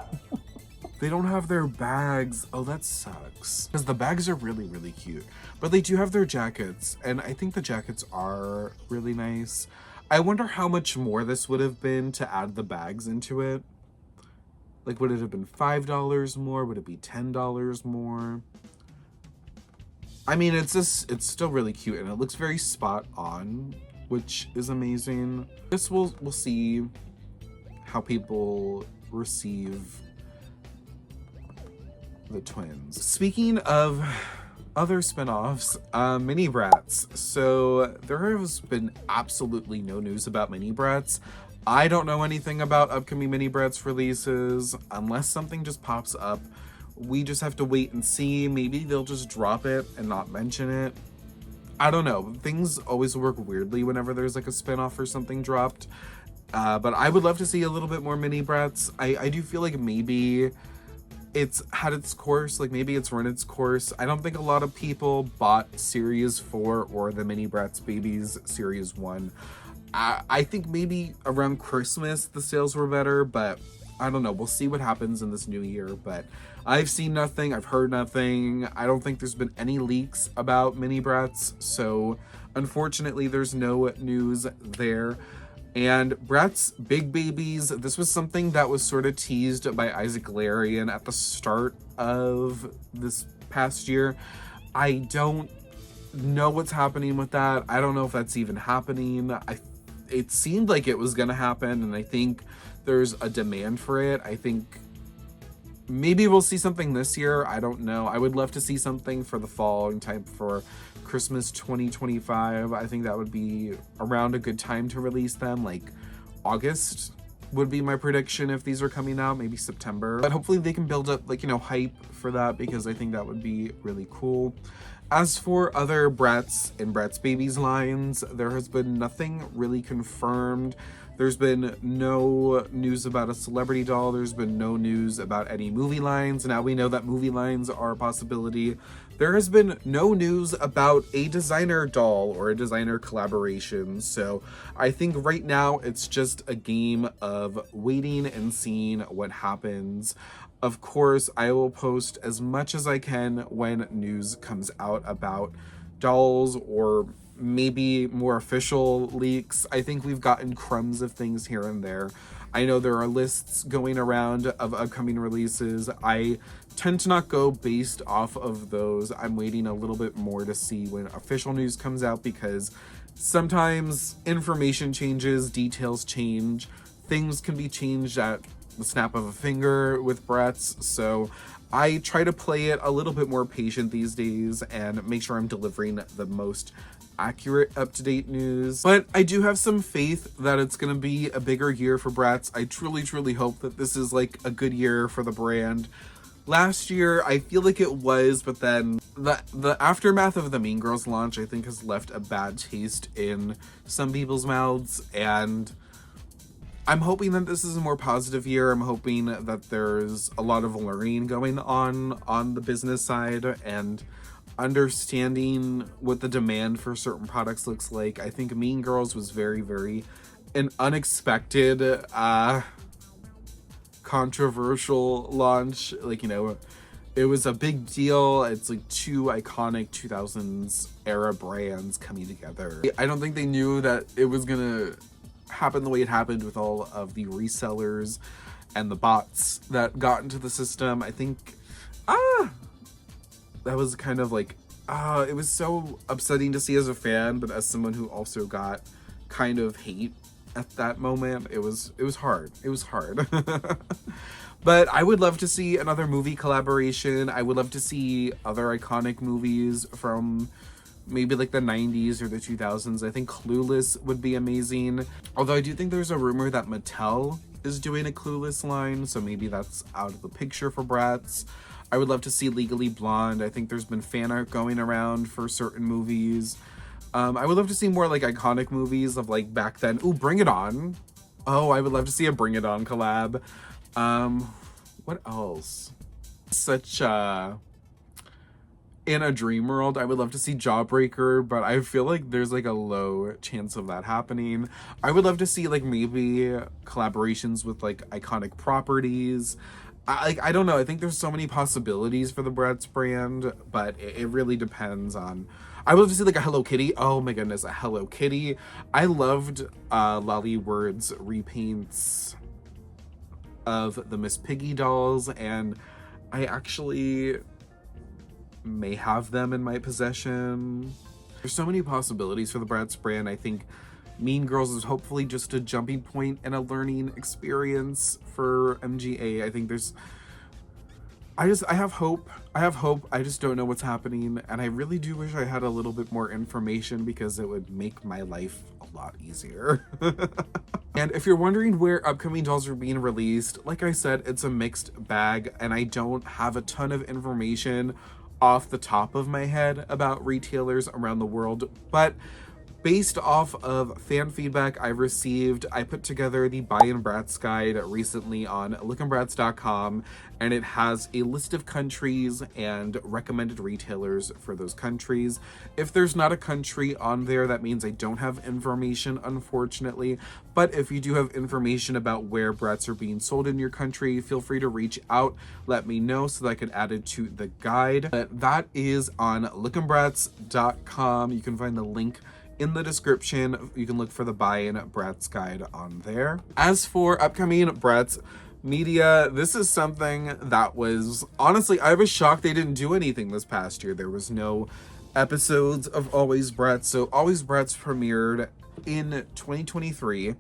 They don't have their bags. Oh, that sucks. Because the bags are really, really cute. But they do have their jackets, and I think the jackets are really nice. I wonder how much more this would have been to add the bags into it. Like, would it have been $5 more? Would it be $10 more? I mean, it's still really cute, and it looks very spot on, which is amazing. This we'll see how people receive the twins. Speaking of other spin-offs, Mini Bratz. So there has been absolutely no news about Mini Bratz. I don't know anything about upcoming Mini Bratz releases unless something just pops up. We just have to wait and see. Maybe they'll just drop it and not mention it. I don't know. Things always work weirdly whenever there's like a spin-off or something dropped. But I would love to see a little bit more Mini Bratz. I do feel like maybe it's had its course, like maybe it's run its course. I don't think a lot of people bought Series 4 or the Mini Bratz Babyz Series 1. I think maybe around Christmas the sales were better, but I don't know. We'll see what happens in this new year, but I've seen nothing. I've heard nothing. I don't think there's been any leaks about Mini Bratz, so unfortunately there's no news there. And Bratz Big Babies, this was something that was sort of teased by Isaac Larian at the start of this past year. I don't know what's happening with that. I don't know if that's even happening. It seemed like it was gonna happen, and I think there's a demand for it. I think maybe we'll see something this year. I don't know. I would love to see something for the fall in time for Christmas 2025. I think that would be around a good time to release them. Like August would be my prediction if these are coming out, maybe September. But hopefully they can build up, like, you know, hype for that, because I think that would be really cool. As for other Bratz and Bratz Babyz lines, there has been nothing really confirmed. There's been no news about a celebrity doll. There's been no news about any movie lines. Now we know that movie lines are a possibility. There has been no news about a designer doll or a designer collaboration. So I think right now it's just a game of waiting and seeing what happens. Of course, I will post as much as I can when news comes out about dolls or maybe more official leaks. I think we've gotten crumbs of things here and there. I know there are lists going around of upcoming releases. I tend to not go based off of those. I'm waiting a little bit more to see when official news comes out, because sometimes information changes, details change, things can be changed at the snap of a finger with Bratz. So I try to play it a little bit more patient these days and make sure I'm delivering the most accurate, up-to-date news. But I do have some faith that it's gonna be a bigger year for Bratz. I truly hope that this is like a good year for the brand. Last year, I feel like it was, but then the aftermath of the Mean Girls launch, I think, has left a bad taste in some people's mouths, and I'm hoping that this is a more positive year. I'm hoping that there's a lot of learning going on the business side and understanding what the demand for certain products looks like. I think Mean Girls was very an unexpected, controversial launch. Like, you know, it was a big deal. It's like two iconic 2000s era brands coming together. I don't think they knew that it was gonna happen the way it happened with all of the resellers and the bots that got into the system. I think that was kind of like it was so upsetting to see as a fan, but as someone who also got kind of hate at that moment, it was hard. It was hard. But I would love to see another movie collaboration. I would love to see other iconic movies from maybe like the 90s or the 2000s. I think Clueless would be amazing. Although I do think there's a rumor that Mattel is doing a Clueless line, so maybe that's out of the picture for Bratz. I would love to see Legally Blonde. I think there's been fan art going around for certain movies. I would love to see more like iconic movies of like back then. Ooh, Bring It On. Oh, I would love to see a Bring It On collab. What else? Such in a dream world, I would love to see Jawbreaker, but I feel like there's like a low chance of that happening. I would love to see like maybe collaborations with like iconic properties. I don't know. I think there's so many possibilities for the Bratz brand, but it really depends on. I would love to see like a Hello Kitty. Oh my goodness, a Hello Kitty. I loved Lolly Word's repaints of the Miss Piggy dolls, and I actually may have them in my possession. There's so many possibilities for the Bratz brand. I think Mean Girls is hopefully just a jumping point and a learning experience for MGA. I think there's I have hope. I just don't know what's happening, and I really do wish I had a little bit more information because it would make my life a lot easier. And if you're wondering where upcoming dolls are being released, like I said, it's a mixed bag, and I don't have a ton of information off the top of my head about retailers around the world, but based off of fan feedback I've received, I put together the Babyz Bratz guide recently on lookinbratz.com, and it has a list of countries and recommended retailers for those countries. If there's not a country on there, that means I don't have information, unfortunately. But if you do have information about where Bratz are being sold in your country, feel free to reach out, let me know so that I can add it to the guide. But that is on lookinbratz.com. You can find the link in the description. You can look for the Babyz Bratz guide on there. As for upcoming Bratz media, this is something that was, honestly, I was shocked they didn't do anything this past year. There was no episodes of Always Bratz. So Always Bratz premiered in 2023,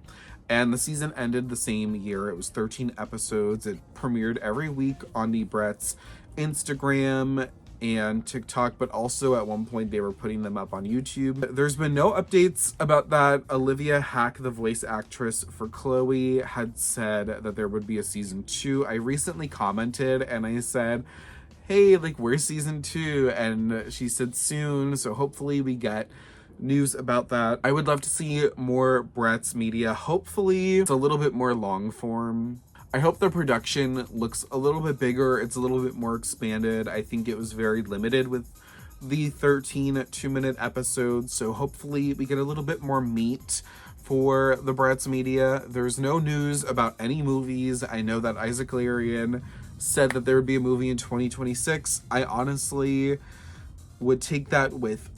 and the season ended the same year. It was 13 episodes. It premiered every week on the Bratz Instagram and TikTok, but also at one point they were putting them up on YouTube. There's been no updates about that. Olivia Hack, the voice actress for Chloe, had said that there would be a season 2. I recently commented and I said, hey, like, where's season 2? And she said soon, so hopefully we get news about that. I would love to see more Bratz media. Hopefully it's a little bit more long form. I hope the production looks a little bit bigger. It's a little bit more expanded. I think it was very limited with the 13 2-minute episodes. So hopefully we get a little bit more meat for the Bratz media. There's no news about any movies. I know that Isaac Larian said that there would be a movie in 2026. I honestly would take that with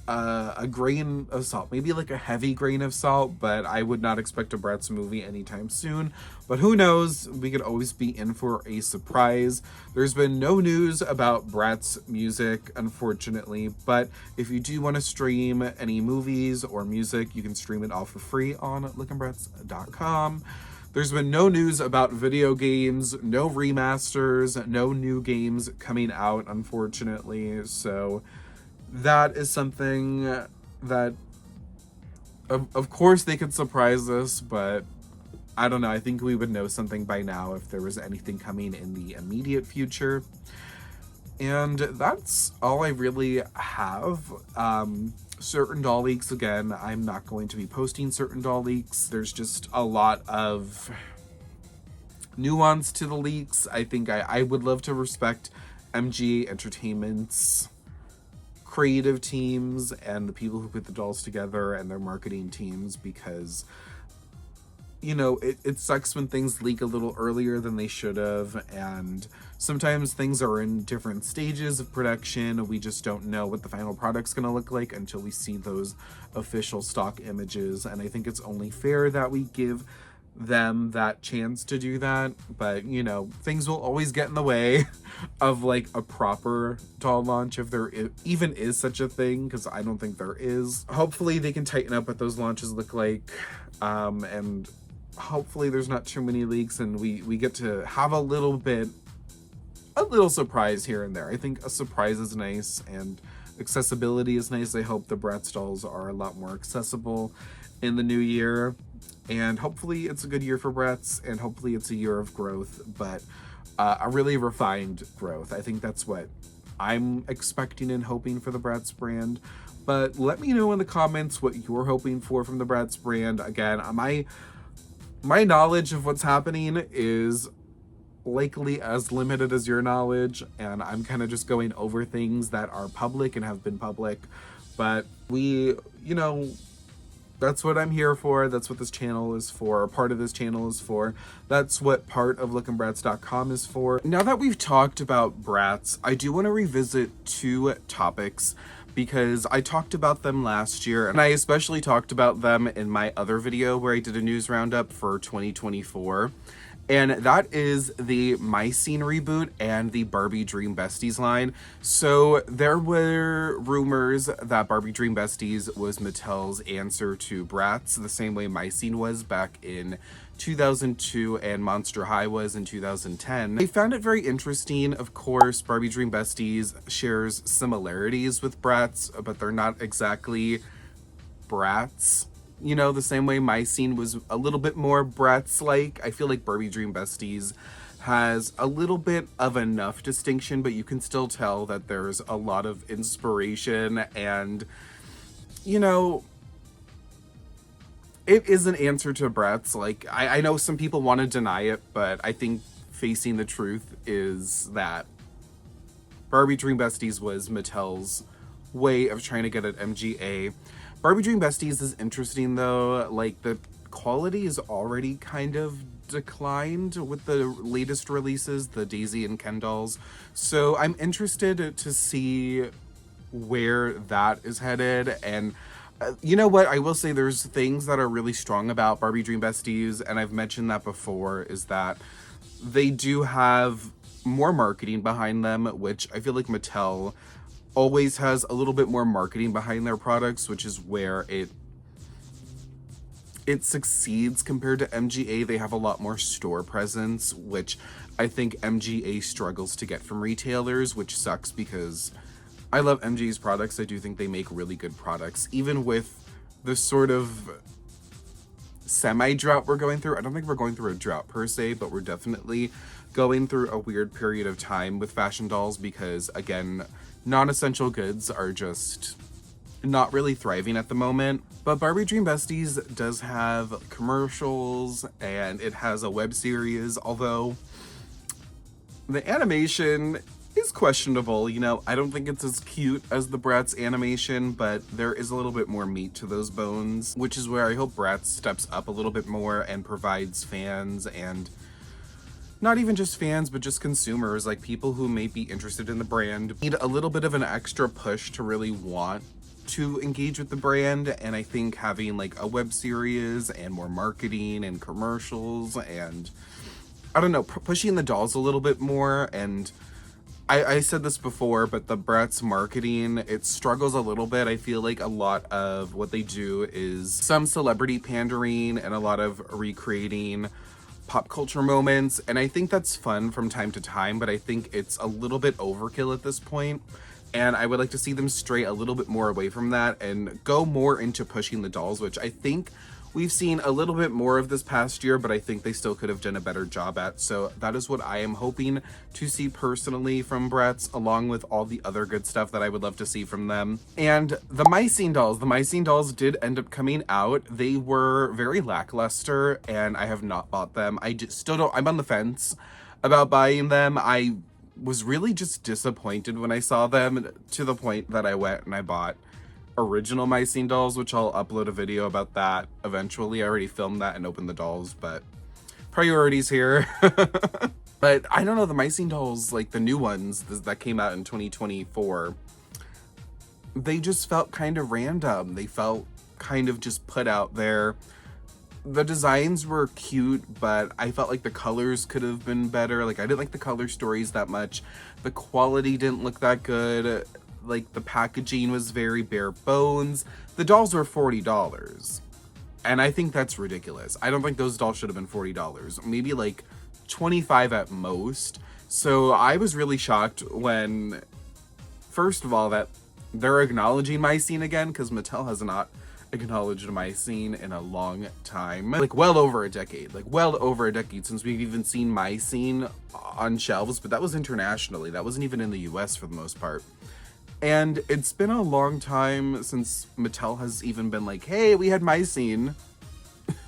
a grain of salt, maybe like a heavy grain of salt, but I would not expect a Bratz movie anytime soon. But who knows? We could always be in for a surprise. There's been no news about Bratz music, unfortunately, but if you do want to stream any movies or music, you can stream it all for free on lookinbratz.com. There's been no news about video games, no remasters, no new games coming out, unfortunately, so that is something that, of course, they could surprise us, but I don't know. I think we would know something by now if there was anything coming in the immediate future. And that's all I really have. Certain doll leaks, again, I'm not going to be posting certain doll leaks. There's just a lot of nuance to the leaks. I think I would love to respect MGA Entertainment's creative teams and the people who put the dolls together and their marketing teams, because, you know, it sucks when things leak a little earlier than they should have, and sometimes things are in different stages of production. We just don't know what the final product's gonna look like until we see those official stock images, and I think it's only fair that we give them that chance to do that. But, you know, things will always get in the way of like a proper doll launch, if there even is such a thing, because I don't think there is. Hopefully they can tighten up what those launches look like, and hopefully there's not too many leaks and we get to have a little surprise here and there. I think a surprise is nice and accessibility is nice. I hope the Bratz dolls are a lot more accessible in the new year. And hopefully it's a good year for Bratz, and hopefully it's a year of growth, but a really refined growth. I think that's what I'm expecting and hoping for the Bratz brand. But let me know in the comments what you're hoping for from the Bratz brand. Again, my knowledge of what's happening is likely as limited as your knowledge, and I'm kind of just going over things that are public and have been public. But we, you know, that's what I'm here for. That's what this channel is for. Part of this channel is for. That's what part of lookinbratz.com is for. Now that we've talked about Bratz, I do want to revisit two topics because I talked about them last year, and I especially talked about them in my other video where I did a news roundup for 2024. And that is the My Scene reboot and the Barbie Dream Besties line. So there were rumors that Barbie Dream Besties was Mattel's answer to Bratz, the same way My Scene was back in 2002 and Monster High was in 2010. I found it very interesting. Of course, Barbie Dream Besties shares similarities with Bratz, but they're not exactly Bratz. You know, the same way My Scene was a little bit more Bratz-like. I feel like Barbie Dream Besties has a little bit of enough distinction, but you can still tell that there's a lot of inspiration and, you know, it is an answer to Bratz. Like, I know some people want to deny it, but I think facing the truth is that Barbie Dream Besties was Mattel's way of trying to get at MGA. Barbie Dream Besties is interesting though. Like, the quality is already kind of declined with the latest releases, the Daisy and Ken dolls. So I'm interested to see where that is headed. And you know what? I will say there's things that are really strong about Barbie Dream Besties, and I've mentioned that before, is that they do have more marketing behind them, which I feel like Mattel always has a little bit more marketing behind their products, which is where it succeeds compared to MGA. They have a lot more store presence, which I think MGA struggles to get from retailers, which sucks because I love MGA's products. I do think they make really good products, even with the sort of semi-drought we're going through. I don't think we're going through a drought per se, but we're definitely going through a weird period of time with fashion dolls because, again, non-essential goods are just not really thriving at the moment. But Barbie Dream Besties does have commercials and it has a web series, although the animation is questionable. You know, I don't think it's as cute as the Bratz animation, but there is a little bit more meat to those bones, which is where I hope Bratz steps up a little bit more and provides fans, and not even just fans, but just consumers, like people who may be interested in the brand, need a little bit of an extra push to really want to engage with the brand. And I think having like a web series and more marketing and commercials and, I don't know, pushing the dolls a little bit more. And I said this before, but the Bratz marketing, it struggles a little bit. I feel like a lot of what they do is some celebrity pandering and a lot of recreating pop culture moments, and I think that's fun from time to time, but I think it's a little bit overkill at this point, and I would like to see them stray a little bit more away from that and go more into pushing the dolls, which I think we've seen a little bit more of this past year, but I think they still could have done a better job at. So that is what I am hoping to see personally from Bratz, along with all the other good stuff that I would love to see from them. And the My Scene dolls did end up coming out. They were very lackluster, and I have not bought them. I just still don't, I'm on the fence about buying them. I was really just disappointed when I saw them, to the point that I went and I bought original My Scene dolls, which I'll upload a video about that eventually. I already filmed that and opened the dolls, but priorities here. But I don't know, the My Scene dolls, like the new ones that came out in 2024, they just felt kind of random. They felt kind of just put out there. The designs were cute, but I felt like the colors could have been better. Like, I didn't like the color stories that much. The quality didn't look that good. Like, the packaging was very bare bones. The dolls were $40. And I think that's ridiculous. I don't think those dolls should have been $40. Maybe like $25 at most. So I was really shocked when, first of all, that they're acknowledging My Scene again, because Mattel has not acknowledged My Scene in a long time. Like, well over a decade since we've even seen My Scene on shelves, but that was internationally. That wasn't even in the US for the most part. And it's been a long time since Mattel has even been like, hey, we had My Scene.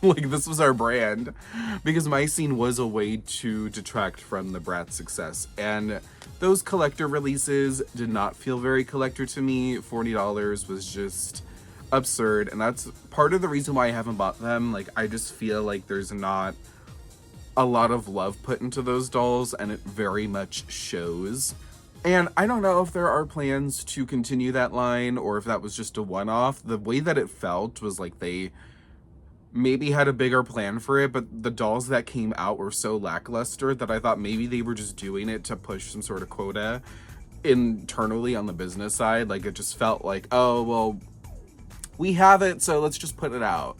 Like, this was our brand. Because My Scene was a way to detract from the Bratz success. And those collector releases did not feel very collector to me. $40 was just absurd. And that's part of the reason why I haven't bought them. Like, I just feel like there's not a lot of love put into those dolls, and it very much shows. And I don't know if there are plans to continue that line or if that was just a one-off. The way that it felt was like they maybe had a bigger plan for it, but the dolls that came out were so lackluster that I thought maybe they were just doing it to push some sort of quota internally on the business side. Like, it just felt like, oh, well, we have it, so let's just put it out.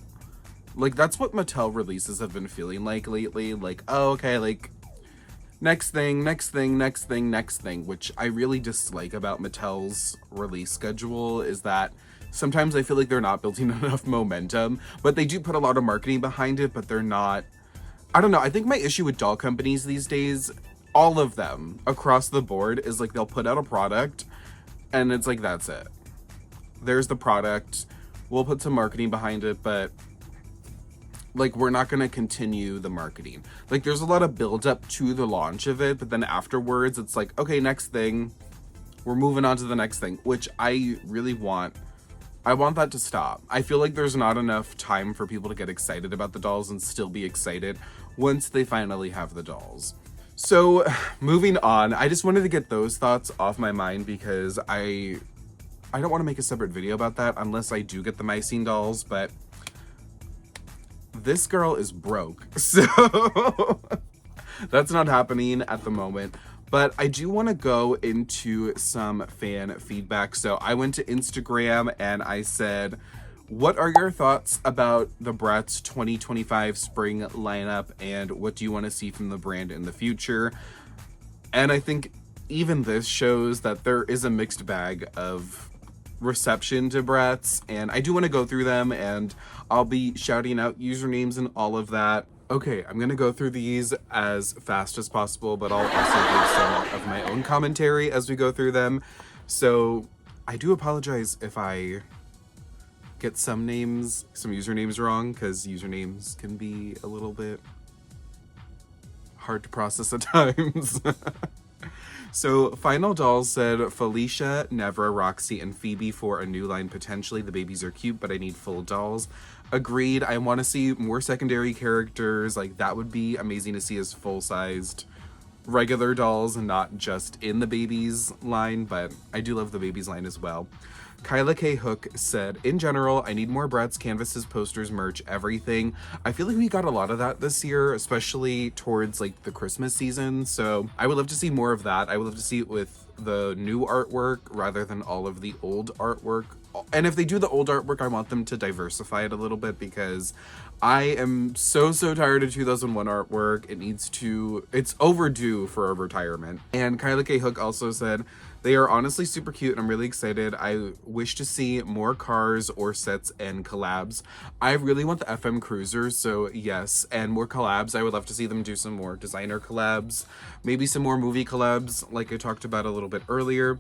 Like, that's what Mattel releases have been feeling like lately. Like, oh, okay, like, next thing, which I really dislike about Mattel's release schedule is that sometimes I feel like they're not building enough momentum, but they do put a lot of marketing behind it, but they're not, I don't know. I think my issue with doll companies these days, all of them across the board, is like they'll put out a product and it's like, that's it. There's the product. We'll put some marketing behind it, but like, we're not going to continue the marketing. Like, there's a lot of build up to the launch of it, but then afterwards it's like, okay, next thing, we're moving on to the next thing, which I really want. I want that to stop. I feel like there's not enough time for people to get excited about the dolls and still be excited once they finally have the dolls. So moving on, I just wanted to get those thoughts off my mind because I don't want to make a separate video about that unless I do get the My Scene dolls, but this girl is broke, so that's not happening at the moment. But I do want to go into some fan feedback. So I went to Instagram and I said, what are your thoughts about the Bratz 2025 spring lineup and what do you want to see from the brand in the future? And I think even this shows that there is a mixed bag of reception to Bratz, and I do want to go through them, and I'll be shouting out usernames and all of that. Okay, I'm gonna go through these as fast as possible, but I'll also give some of my own commentary as we go through them. So I do apologize if I get some usernames wrong, because usernames can be a little bit hard to process at times. So Final Dolls said, Felicia, Nevra, Roxy, and Phoebe for a new line potentially. The babies are cute, but I need full dolls. Agreed. I want to see more secondary characters. Like, that would be amazing to see as full-sized regular dolls and not just in the Babyz line, but I do love the Babyz line as well. Kyla K. Hook said, in general, I need more Bratz canvases, posters, merch, everything. I feel like we got a lot of that this year, especially towards like the Christmas season. So I would love to see more of that. I would love to see it with the new artwork rather than all of the old artwork. And if they do the old artwork, I want them to diversify it a little bit because I am so tired of 2001 artwork. It's overdue for a retirement. And Kyla K. Hook also said, they are honestly super cute and I'm really excited. I wish to see more cars or sets and collabs. I really want the FM Cruisers, so yes, and more collabs. I would love to see them do some more designer collabs, maybe some more movie collabs like I talked about a little bit earlier.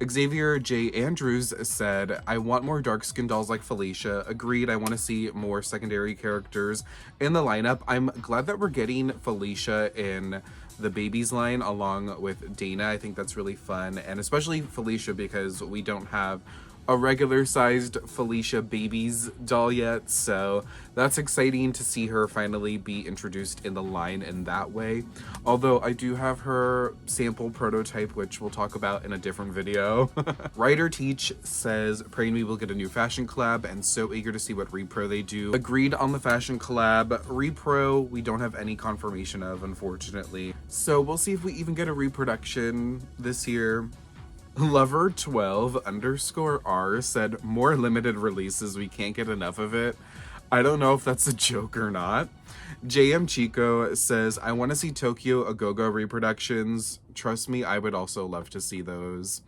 Xavier J. Andrews said, I want more dark skin dolls like Felicia. Agreed, I want to see more secondary characters in the lineup. I'm glad that we're getting Felicia in the Babyz line along with Dana. I think that's really fun, and especially Felicia because we don't have a regular sized Felicia Babyz doll yet, so that's exciting to see her finally be introduced in the line in that way. Although I do have her sample prototype, which we'll talk about in a different video. Writer Teach says, praying we will get a new fashion collab and so eager to see what repro they do. Agreed on the fashion collab. Repro, we don't have any confirmation of, unfortunately. So we'll see if we even get a reproduction this year. Lover12_R said, more limited releases, we can't get enough of it. I don't know if that's a joke or not. JM Chico says, I want to see Tokyo A Go-Go reproductions. Trust me, I would also love to see those.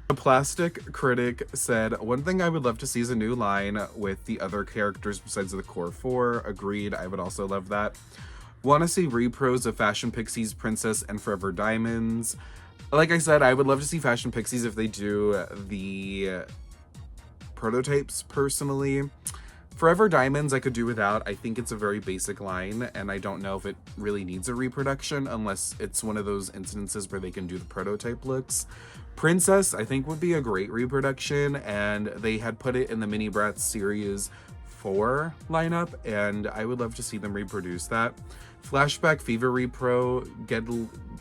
The Plastic Critic said, one thing I would love to see is a new line with the other characters besides the core four. Agreed, I would also love that. Want to see repros of Fashion Pixies, Princess, and Forever Diamonds. Like I said, I would love to see Fashion Pixies if they do the prototypes personally. Forever Diamonds I could do without. I think it's a very basic line, and I don't know if it really needs a reproduction unless it's one of those instances where they can do the prototype looks. Princess I think would be a great reproduction, and they had put it in the Mini Bratz series 4 lineup, and I would love to see them reproduce that. Flashback Fever repro,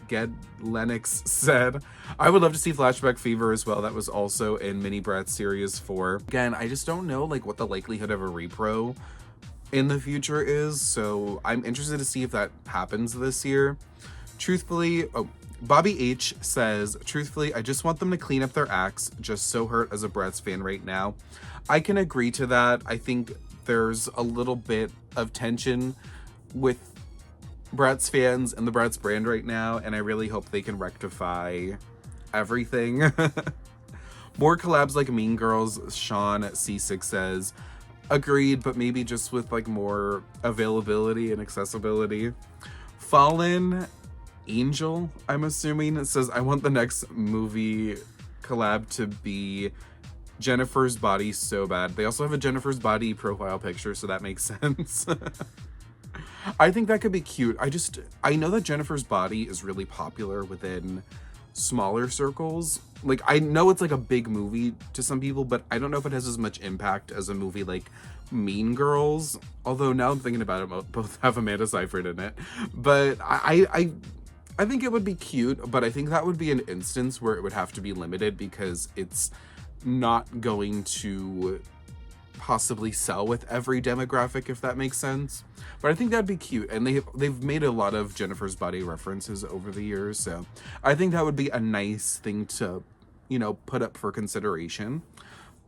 Ged Lennox said, I would love to see Flashback Fever as well. That was also in Mini Bratz series 4. Again, I just don't know like what the likelihood of a repro in the future is, so I'm interested to see if that happens this year. Truthfully, Bobby H says, truthfully, I just want them to clean up their acts. Just so hurt as a Bratz fan right now. I can agree to that. I think there's a little bit of tension with Bratz fans and the Bratz brand right now, and I really hope they can rectify everything. More collabs like Mean Girls, Sean C6 says, agreed, but maybe just with like more availability and accessibility. Fallen Angel, I'm assuming, says, I want the next movie collab to be Jennifer's Body so bad. They also have a Jennifer's Body profile picture, so that makes sense. I think that could be cute. I know that Jennifer's Body is really popular within smaller circles. Like, I know it's like a big movie to some people, but I don't know if it has as much impact as a movie like Mean Girls. Although now I'm thinking about it, both have Amanda Seyfried in it. But I think it would be cute, but I think that would be an instance where it would have to be limited because it's not going to possibly sell with every demographic, if that makes sense. But I think that'd be cute, and they've made a lot of Jennifer's Body references over the years, so I think that would be a nice thing to, you know, put up for consideration.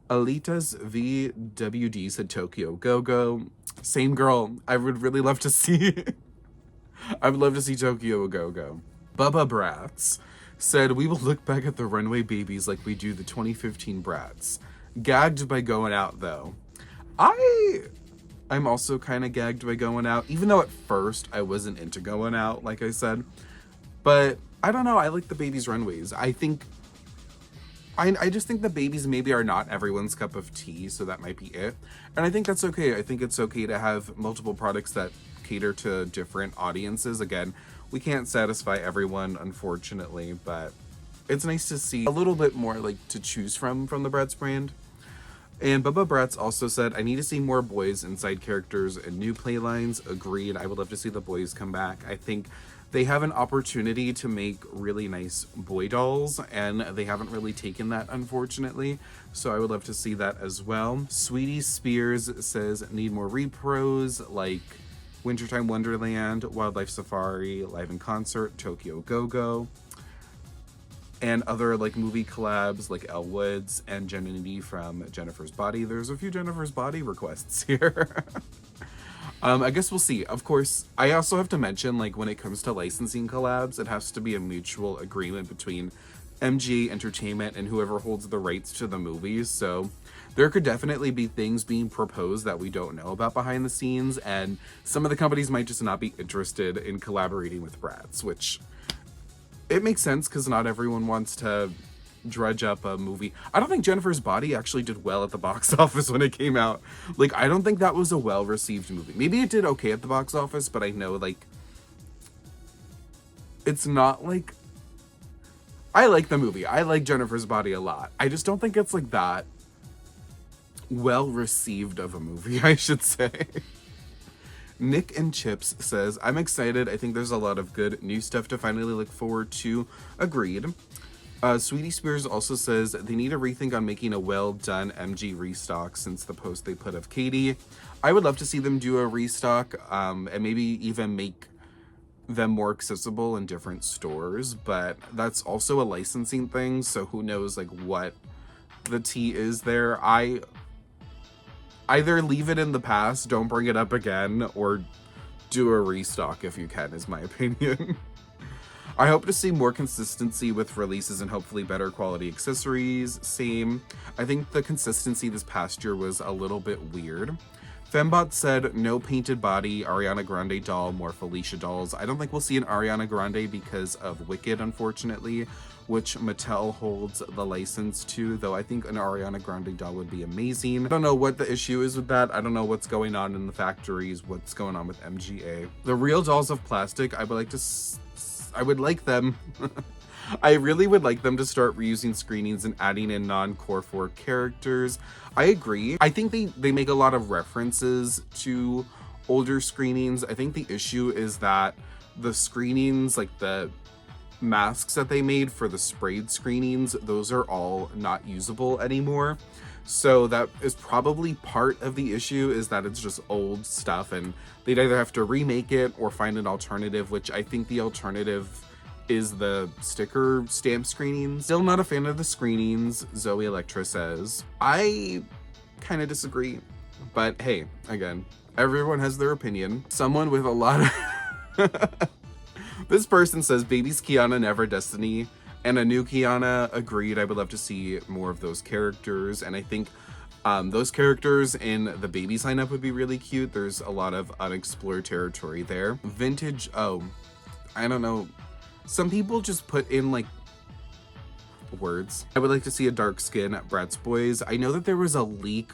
Alita's VWD said Tokyo Go-Go. Same girl. I would really love to see I would love to see Tokyo Go-Go. Bubba Bratz said, we will look back at the runway babies like we do the 2015 Bratz. Gagged by Goin Out, though. I'm also kind of gagged by Goin Out, even though at first I wasn't into Goin Out, like I said. But I don't know, I like the Babyz Runwayz. I just think the babies maybe are not everyone's cup of tea, so that might be it. And I think that's okay. I think it's okay to have multiple products that cater to different audiences. Again, we can't satisfy everyone, unfortunately, but it's nice to see a little bit more like to choose from the Bratz brand. And Bubba Bratz also said, I need to see more boys and side characters and new playlines. Agreed. I would love to see the boys come back. I think they have an opportunity to make really nice boy dolls, and they haven't really taken that, unfortunately. So I would love to see that as well. Sweetie Spears says, need more repros like Wintertime Wonderland, Wildlife Safari, Live in Concert, Tokyo Go-Go, and other like movie collabs like Elle Woods and Geninity from Jennifer's Body. There's a few Jennifer's Body requests here. I guess we'll see. Of course, I also have to mention, like, when it comes to licensing collabs, it has to be a mutual agreement between MGA Entertainment and whoever holds the rights to the movies. So there could definitely be things being proposed that we don't know about behind the scenes, and some of the companies might just not be interested in collaborating with Bratz, which it makes sense because not everyone wants to drudge up a movie. I don't think Jennifer's Body actually did well at the box office when it came out. Like, I don't think that was a well-received movie. Maybe it did okay at the box office, but I know, like, it's not like... I like the movie. I like Jennifer's Body a lot. I just don't think it's, like, that well-received of a movie, I should say. Nick and Chips says, I'm excited. I think there's a lot of good new stuff to finally look forward to. Agreed. Sweetie Spears also says they need a rethink on making a well-done MG restock since the post they put of Katie. I would love to see them do a restock and maybe even make them more accessible in different stores, but that's also a licensing thing, so who knows like what the tea is there. I either leave it in the past, don't bring it up again, or do a restock if you can, is my opinion. I hope to see more consistency with releases and hopefully better quality accessories. Same. I think the consistency this past year was a little bit weird. Fembot said no painted body, Ariana Grande doll, more Felicia dolls. I don't think we'll see an Ariana Grande because of Wicked, unfortunately, which Mattel holds the license to, though I think an Ariana Grande doll would be amazing. I don't know what the issue is with that. I don't know what's going on in the factories, what's going on with MGA. The real dolls of plastic, I would like them. I really would like them to start reusing screenings and adding in non-core 4 characters. I agree. I think they make a lot of references to older screenings. I think the issue is that the screenings, like the masks that they made for the sprayed screenings, those are all not usable anymore. So that is probably part of the issue, is that it's just old stuff and they'd either have to remake it or find an alternative, which I think the alternative is the sticker stamp screenings. Still not a fan of the screenings, Zoe Electra says. I kind of disagree, but hey, again, everyone has their opinion. Someone with a lot of... This person says, Babyz Kiana, Never Destiny, and a new Kiana. Agreed, I would love to see more of those characters, and I think those characters in the Babyz lineup would be really cute. There's a lot of unexplored territory there. Vintage, oh, I don't know. Some people just put in like words. I would like to see a dark skin Bratz Boys. I know that there was a leak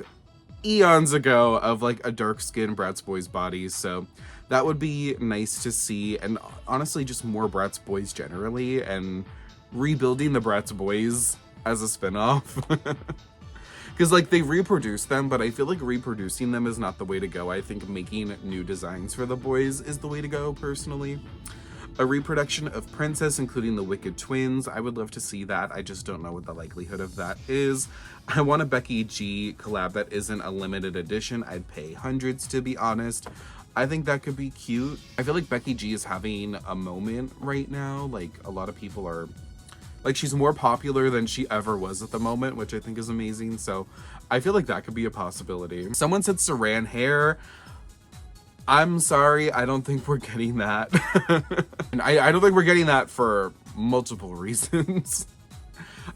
eons ago of like a dark skin Bratz Boys body, so that would be nice to see. And honestly, just more Bratz Boys generally, and rebuilding the Bratz Boys as a spin-off. Because like they reproduce them, but I feel like reproducing them is not the way to go. I think making new designs for the boys is the way to go, personally. A reproduction of Princess, including the Wicked twins. I would love to see that. I just don't know what the likelihood of that is. I want a Becky G collab that isn't a limited edition. I'd pay hundreds, to be honest. I think that could be cute. I feel like Becky G is having a moment right now. Like, a lot of people are... Like, she's more popular than she ever was at the moment, which I think is amazing. So, I feel like that could be a possibility. Someone said Saran hair. I'm sorry, I don't think we're getting that. And I don't think we're getting that for multiple reasons.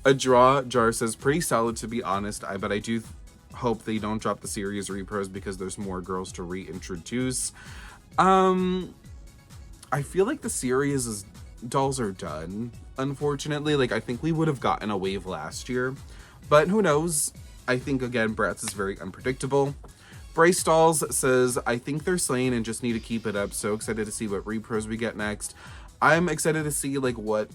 A Draw Jar says, pretty solid, to be honest, but I do hope they don't drop the series repros because there's more girls to reintroduce. I feel like the series dolls are done, unfortunately. Like, I think we would have gotten a wave last year, but who knows? I think, again, Bratz is very unpredictable. Bryce Dolls says, I think they're slaying and just need to keep it up. So excited to see what repros we get next. I'm excited to see like what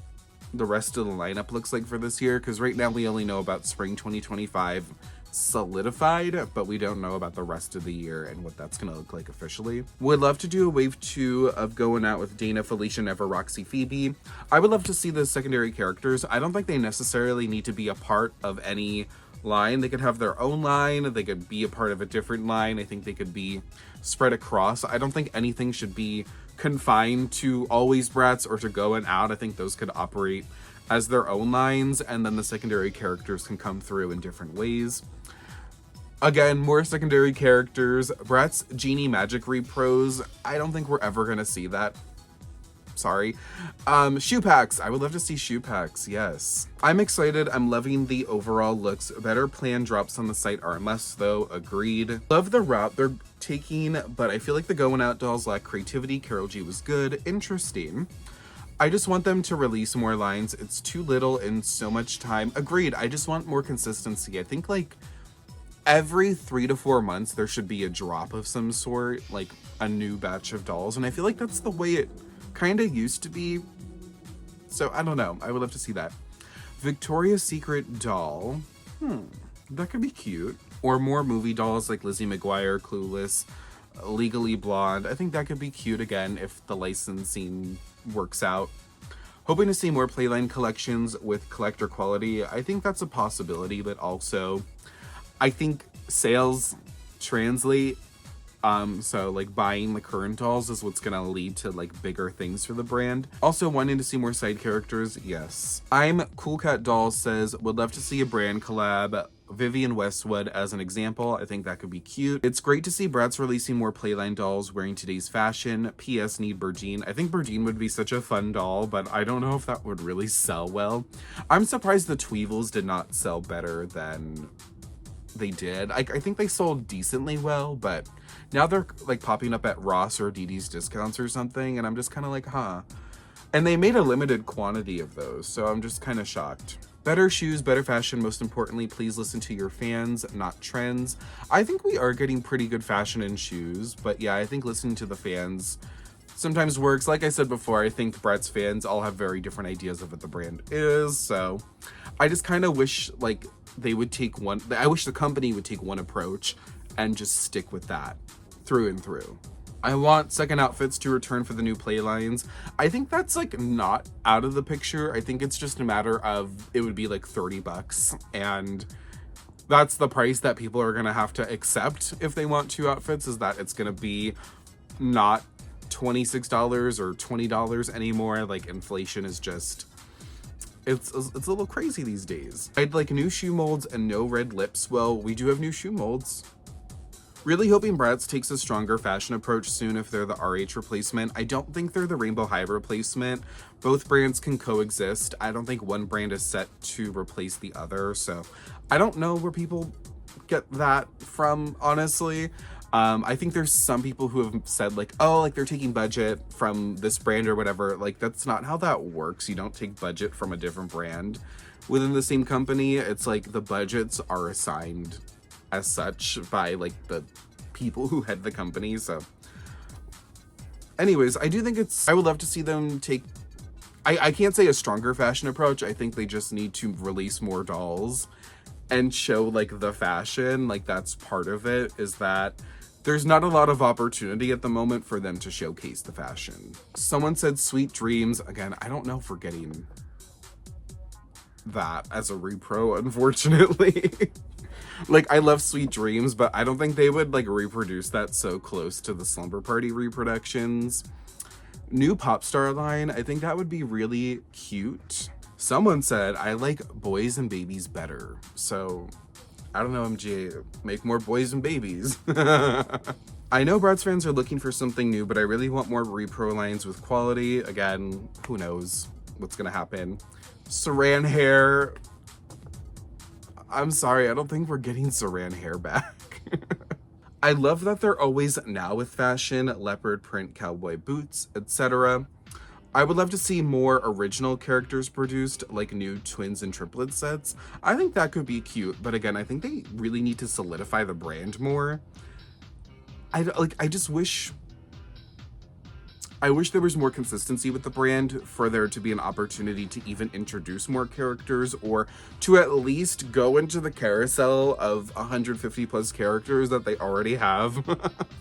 the rest of the lineup looks like for this year, because right now we only know about spring 2025 solidified, but we don't know about the rest of the year and what that's gonna look like officially. Would love to do a wave 2 of Goin Out with Dana, Felicia, Never, Roxy, Phoebe. I would love to see the secondary characters. I don't think they necessarily need to be a part of any line. They could have their own line, they could be a part of a different line. I think they could be spread across. I don't think anything should be confined to always Bratz or to Goin Out. I think those could operate as their own lines, and then the secondary characters can come through in different ways. Again, more secondary characters. Bratz Genie Magic repros, I don't think we're ever gonna see that. Sorry. Shoe packs. I would love to see shoe packs. Yes. I'm excited. I'm loving the overall looks. Better plan drops on the site are a must though. Agreed. Love the route they're taking, but I feel like the Goin Out dolls lack creativity. Carol G was good. Interesting. I just want them to release more lines. It's too little in so much time. Agreed. I just want more consistency. I think like every 3 to 4 months there should be a drop of some sort, like a new batch of dolls. And I feel like that's the way it kind of used to be. So I don't know. I would love to see that. Victoria's Secret doll. That could be cute. Or more movie dolls like Lizzie McGuire, Clueless, Legally Blonde. I think that could be cute again if the licensing works out. Hoping to see more Playline collections with collector quality. I think that's a possibility, but also I think sales translate. So like buying the current dolls is what's gonna lead to like bigger things for the brand. Also wanting to see more side characters, yes. I'm Cool Cat Dolls says, would love to see a brand collab. Vivienne Westwood as an example. I think that could be cute. It's great to see Bratz releasing more Playline dolls wearing today's fashion. P.S. Need Berdine. I think Berdine would be such a fun doll, but I don't know if that would really sell well. I'm surprised the Tweevils did not sell better than they did. I think they sold decently well, but now they're like popping up at Ross or DD's discounts or something, and I'm just kind of like, huh. And they made a limited quantity of those, so I'm just kind of shocked. Better shoes, better fashion. Most importantly, please listen to your fans, not trends. I think we are getting pretty good fashion in shoes, but yeah, I think listening to the fans sometimes works. Like I said before, I think Bratz fans all have very different ideas of what the brand is, so I just kind of wish like they would take one, I wish the company would take one approach and just stick with that through and through. I want second outfits to return for the new play lines. I think that's like not out of the picture. I think it's just a matter of it would be like $30, and that's the price that people are gonna have to accept if they want 2 outfits, is that it's gonna be not $26 or $20 anymore. Like inflation is just, it's a little crazy these days. I'd like new shoe molds and no red lips. Well, we do have new shoe molds. Really hoping Bratz takes a stronger fashion approach soon if they're the RH replacement. I don't think they're the Rainbow High replacement. Both brands can coexist. I don't think one brand is set to replace the other, so I don't know where people get that from, honestly. I think there's some people who have said like, oh, like they're taking budget from this brand or whatever. Like that's not how that works. You don't take budget from a different brand within the same company. It's like the budgets are assigned as such by like the people who head the company. So anyways, I do think I would love to see them take, I can't say a stronger fashion approach. I think they just need to release more dolls and show like the fashion. Like that's part of it, is that there's not a lot of opportunity at the moment for them to showcase the fashion. Someone said Sweet Dreams. Again, I don't know if we're getting that as a repro, unfortunately. Like, I love Sweet Dreams, but I don't think they would like reproduce that so close to the Slumber Party reproductions. New pop star line, I think that would be really cute. Someone said, I like boys and babies better. So I don't know, MJ, make more boys and babies. I know Bratz fans are looking for something new, but I really want more repro lines with quality. Again, who knows what's gonna happen. Saran hair. I'm sorry, I don't think we're getting Saran hair back. I love that they're always now with fashion, leopard print cowboy boots, etc. I would love to see more original characters produced, like new twins and triplet sets. I think that could be cute, but again, I think they really need to solidify the brand more. I wish there was more consistency with the brand for there to be an opportunity to even introduce more characters, or to at least go into the carousel of 150 plus characters that they already have.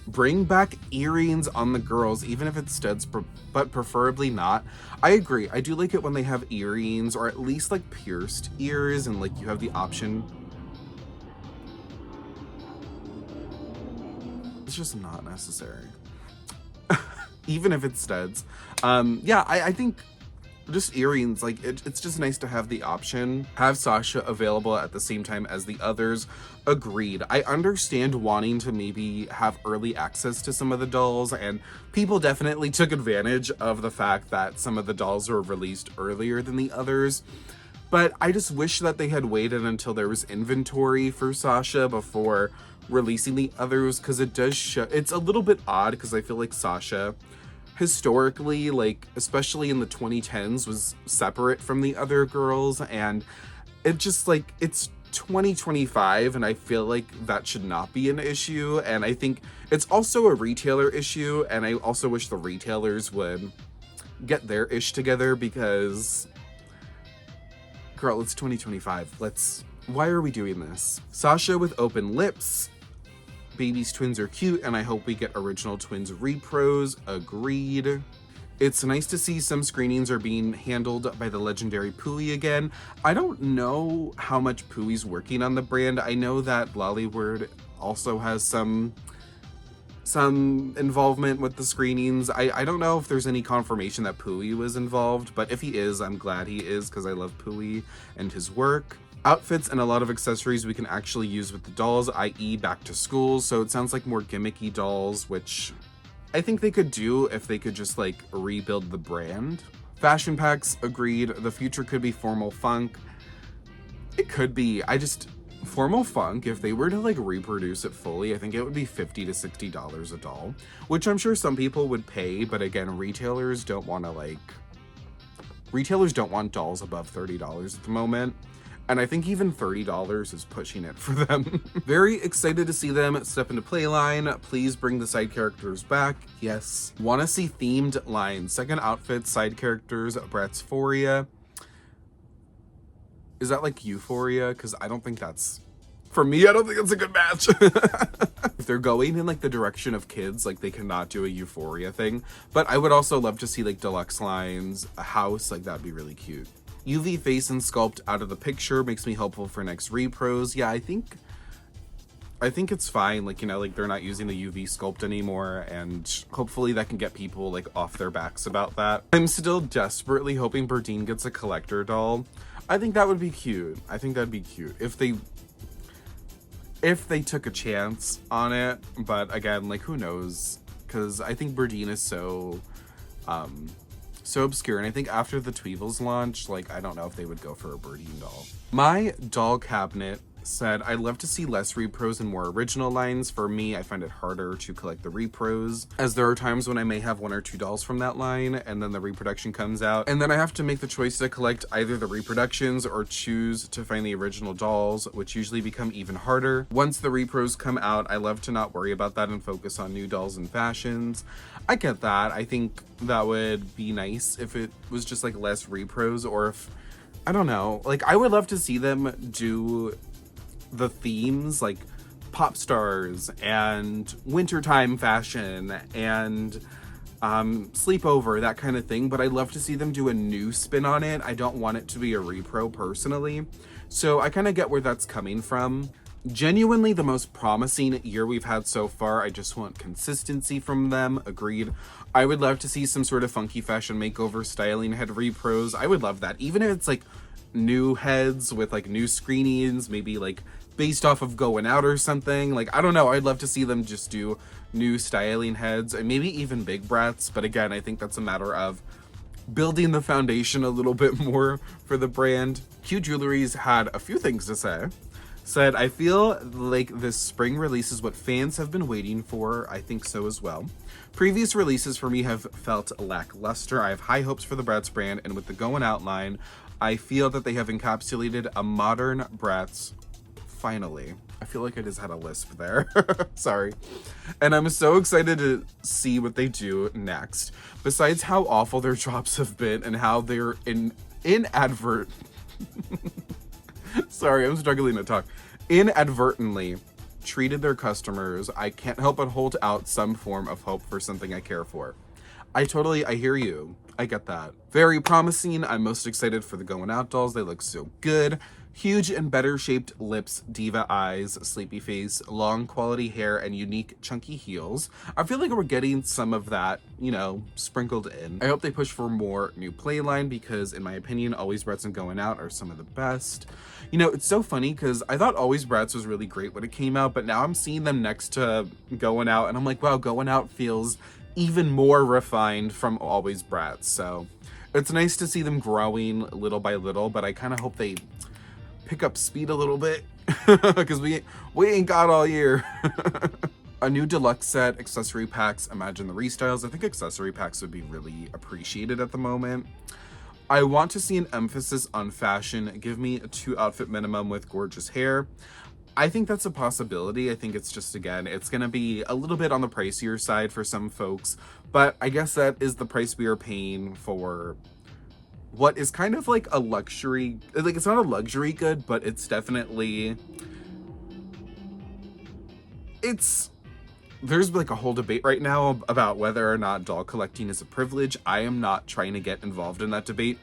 Bring back earrings on the girls, even if it's studs, but preferably not. I agree. I do like it when they have earrings, or at least like pierced ears, and like you have the option. It's just not necessary. Even if it's studs. Yeah, I think just earrings, like it's just nice to have the option. Have Sasha available at the same time as the others. Agreed. I understand wanting to maybe have early access to some of the dolls, and people definitely took advantage of the fact that some of the dolls were released earlier than the others. But I just wish that they had waited until there was inventory for Sasha before releasing the others, because it does show, it's a little bit odd, because I feel like Sasha historically, like especially in the 2010s, was separate from the other girls, and it just like, it's 2025 and I feel like that should not be an issue. And I think it's also a retailer issue, and I also wish the retailers would get their ish together, because girl, it's 2025. Why are we doing this? Sasha with open lips. Babyz Twiins are cute, and I hope we get original twins repros. Agreed. It's nice to see some screenings are being handled by the legendary Pooey again. I don't know how much Pooey's working on the brand. I know that Lollyword also has some involvement with the screenings. I don't know if there's any confirmation that Pooey was involved, but if he is, I'm glad he is, because I love Pooey and his work. Outfits and a lot of accessories we can actually use with the dolls, i.e. back to school. So it sounds like more gimmicky dolls, which I think they could do if they could just like rebuild the brand. Fashion packs, agreed. The future could be formal funk. It could be. Formal Funk, if they were to like reproduce it fully, I think it would be $50 to $60 a doll, which I'm sure some people would pay, but again, retailers don't want dolls above $30 at the moment. And I think even $30 is pushing it for them. Very excited to see them step into Playline. Please bring the side characters back. Yes. Want to see themed lines. Second outfit, side characters, Bratzphoria. Is that like Euphoria? Because I don't think that's... For me, I don't think that's a good match. If they're going in like the direction of kids, like they cannot do a Euphoria thing. But I would also love to see like deluxe lines, a house, like that'd be really cute. UV face and sculpt out of the picture makes me hopeful for next repros. Yeah, I think it's fine. Like, you know, like they're not using the UV sculpt anymore, and hopefully that can get people like off their backs about that. I'm still desperately hoping Berdine gets a collector doll. I think that would be cute. I think that'd be cute if they took a chance on it. But again, like who knows? Because I think Berdine is so obscure, and I think after the Tweevils launch, like I don't know if they would go for a Berdine doll. My doll cabinet said, I'd love to see less repros and more original lines. For me, I find it harder to collect the repros, as there are times when I may have 1 or 2 dolls from that line, and then the reproduction comes out, and then I have to make the choice to collect either the reproductions or choose to find the original dolls, which usually become even harder. Once the repros come out, I love to not worry about that and focus on new dolls and fashions. I get that. I think that would be nice if it was just like less repros, or if, I don't know, like I would love to see them do the themes like pop stars and wintertime fashion and sleepover, that kind of thing, but I'd love to see them do a new spin on it. I don't want it to be a repro personally, so I kind of get where that's coming from. Genuinely the most promising year we've had so far. I just want consistency from them. Agreed. I would love to see some sort of funky fashion makeover styling head repros. I would love that, even if it's like new heads with like new screenings, maybe like based off of Goin Out or something. Like, I don't know, I'd love to see them just do new styling heads, and maybe even Big Bratz. But again, I think that's a matter of building the foundation a little bit more for the brand. Q Jewelry's had a few things to say. Said, I feel like this spring release is what fans have been waiting for. I think so as well. Previous releases for me have felt lackluster. I have high hopes for the Bratz brand, and with the Goin Out line, I feel that they have encapsulated a modern Bratz. Finally. I feel like I just had a lisp there. Sorry. And I'm so excited to see what they do next. Besides how awful their drops have been and how they're inadvertent. Sorry, I'm struggling to talk. Inadvertently treated their customers, I can't help but hold out some form of hope for something I care for. I hear you. I get that. Very promising. I'm most excited for the Goin Out dolls. They look so good. Huge and better shaped lips, diva eyes, sleepy face, long quality hair, and unique chunky heels. I feel like we're getting some of that, you know, sprinkled in. I hope they push for more new playline, because in my opinion, Always Bratz and Goin Out are some of the best. You know, it's so funny because I thought Always Bratz was really great when it came out, but now I'm seeing them next to Goin Out, and I'm like, wow, Goin Out feels even more refined from Always Bratz. So it's nice to see them growing little by little, but I kind of hope they pick up speed a little bit, because we ain't got all year. A new deluxe set, accessory packs, imagine the restyles. I think accessory packs would be really appreciated at the moment. I want to see an emphasis on fashion. Give me a 2 outfit minimum with gorgeous hair. I think that's a possibility. I think it's just, again, it's gonna be a little bit on the pricier side for some folks, but I guess that is the price we are paying for what is kind of like a luxury, like it's not a luxury good, but it's definitely, there's like a whole debate right now about whether or not doll collecting is a privilege. I am not trying to get involved in that debate,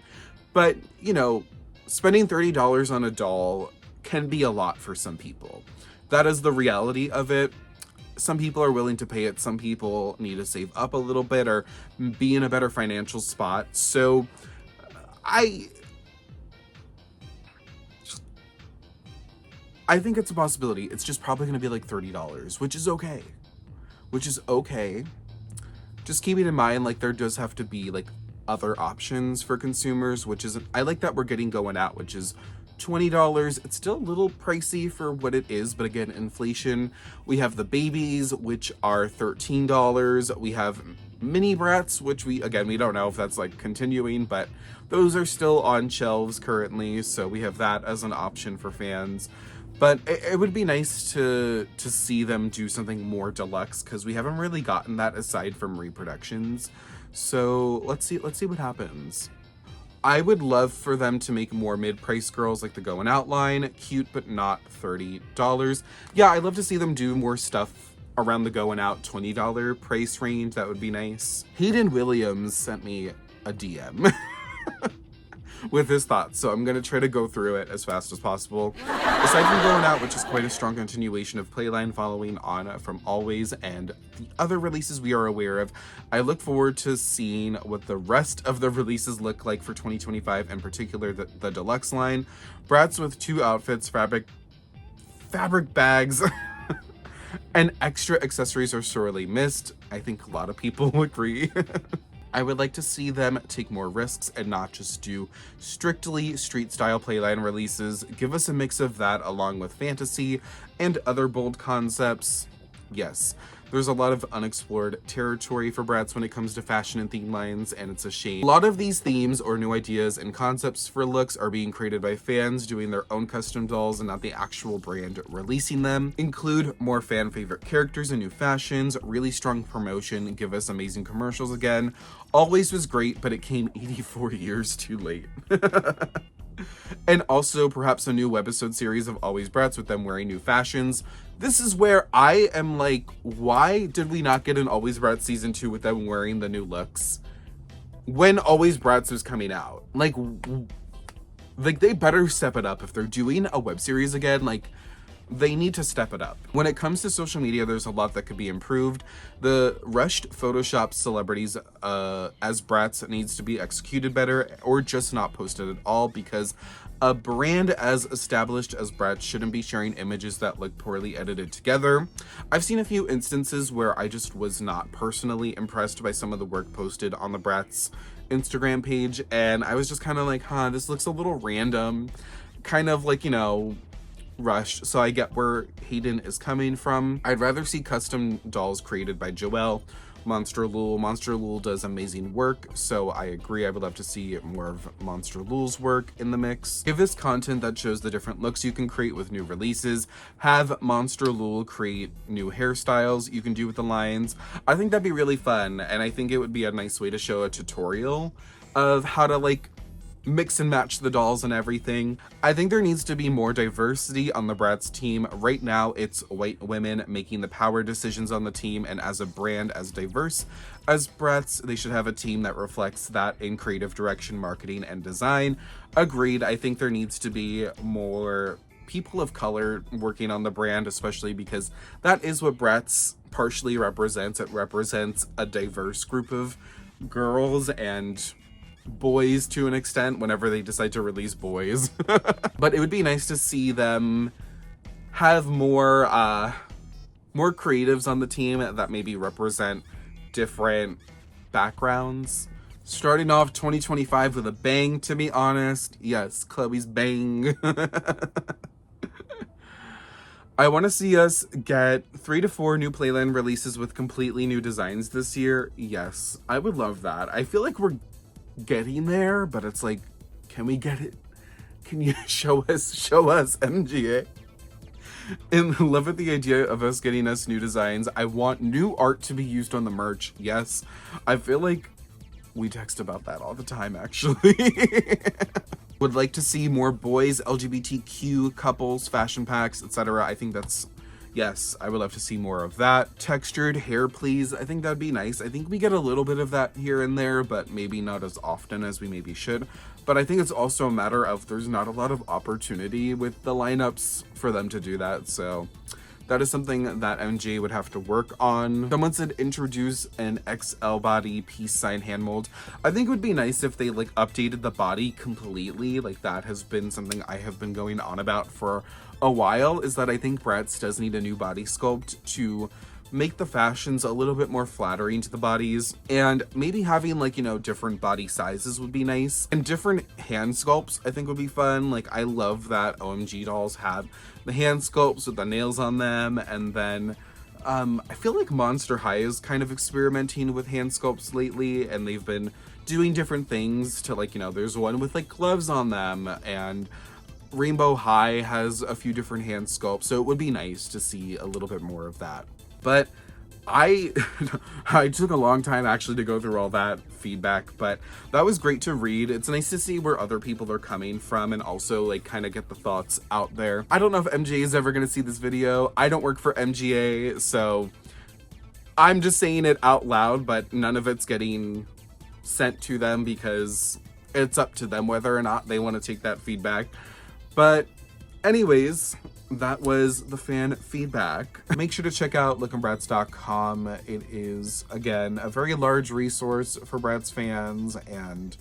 but you know, spending $30 on a doll can be a lot for some people. That is the reality of it. Some people are willing to pay it. Some people need to save up a little bit or be in a better financial spot. So I think it's a possibility. It's just probably going to be like $30, which is okay. Just keeping in mind, like, there does have to be like other options for consumers, which is, I like that we're getting Goin Out, which is $20. It's still a little pricey for what it is, but again, inflation. We have the Babyz, which are $13. We have Mini Bratz, which we don't know if that's like continuing, but those are still on shelves currently, so we have that as an option for fans. But it would be nice to see them do something more deluxe, because we haven't really gotten that aside from reproductions. So let's see what happens. I would love for them to make more mid-price girls like the Goin Out line, cute but not $30. Yeah, I'd love to see them do more stuff around the Goin Out $20 price range. That would be nice. Hayden Williams sent me a DM with his thoughts, so I'm gonna try to go through it as fast as possible. Aside from Goin Out, which is quite a strong continuation of Playline following on from Always and the other releases we are aware of, I look forward to seeing what the rest of the releases look like for 2025, in particular the deluxe line. Bratz with 2 outfits, fabric bags, and extra accessories are sorely missed. I think a lot of people agree. I would like to see them take more risks and not just do strictly street style Playline releases. Give us a mix of that along with fantasy and other bold concepts. Yes, there's a lot of unexplored territory for Bratz when it comes to fashion and theme lines, and it's a shame. A lot of these themes or new ideas and concepts for looks are being created by fans doing their own custom dolls and not the actual brand releasing them. Include more fan favorite characters and new fashions, really strong promotion, give us amazing commercials again. Always was great, but it came 84 years too late. And also perhaps a new webisode series of Always Bratz with them wearing new fashions. This is where I am like, why did we not get an Always Bratz season 2 with them wearing the new looks when Always Bratz was coming out? Like they better step it up. If they're doing a web series again, like they need to step it up. When it comes to social media, there's a lot that could be improved. The rushed Photoshop celebrities as Bratz needs to be executed better, or just not posted at all, because a brand as established as Bratz shouldn't be sharing images that look poorly edited together. I've seen a few instances where I just was not personally impressed by some of the work posted on the Bratz Instagram page, and I was just kind of like, this looks a little random, kind of like, rushed. So I get where Hayden is coming from. I'd rather see custom dolls created by Joelle. Monster Lul does amazing work, so I agree. I would love to see more of Monster Lul's work in the mix. Give us content that shows the different looks you can create with new releases. Have Monster Lul create new hairstyles you can do with the lines. I think that'd be really fun, and I think it would be a nice way to show a tutorial of how to like mix and match the dolls and everything. I think there needs to be more diversity on the Bratz team. Right now, it's white women making the power decisions on the team, and as a brand as diverse as Bratz, they should have a team that reflects that in creative direction, marketing, and design. Agreed. I think there needs to be more people of color working on the brand, especially because that is what Bratz partially represents. It represents a diverse group of girls and boys to an extent whenever they decide to release boys. But it would be nice to see them have more creatives on the team that maybe represent different backgrounds. Starting off 2025 with a bang, to be honest. Yes, Chloe's bang. I want to see us get 3 to 4 new Playline releases with completely new designs this year. Yes, I would love that. I feel like we're getting there, but it's like, can we get it? Can you show us MGA? In love with the idea of us getting us new designs. I want new art to be used on the merch. Yes, I feel like we text about that all the time, actually. Would like to see more boys, LGBTQ couples, fashion packs, etc. I think that's, yes, I would love to see more of that. Textured hair, please. I think that'd be nice. I think we get a little bit of that here and there, but maybe not as often as we maybe should. But I think it's also a matter of there's not a lot of opportunity with the lineups for them to do that. So that is something that MJ would have to work on. Someone said introduce an XL body peace sign hand mold. I think it would be nice if they like updated the body completely. Like that has been something I have been going on about for a while, is that I think Bratz does need a new body sculpt to make the fashions a little bit more flattering to the bodies, and maybe having like, you know, different body sizes would be nice, and different hand sculpts I think would be fun. Like, I love that OMG dolls have the hand sculpts with the nails on them, and then I feel like Monster High is kind of experimenting with hand sculpts lately, and they've been doing different things to, like, you know, there's one with like gloves on them, and Rainbow High has a few different hand sculpts, so it would be nice to see a little bit more of that. But I took a long time actually to go through all that feedback, but that was great to read. It's nice to see where other people are coming from and also like kind of get the thoughts out there. I don't know if MGA is ever going to see this video. I don't work for MGA, so I'm just saying it out loud, but none of it's getting sent to them because it's up to them whether or not they want to take that feedback. But anyways, that was the fan feedback. Make sure to check out lookinbratz.com. It is, again, a very large resource for Bratz fans, and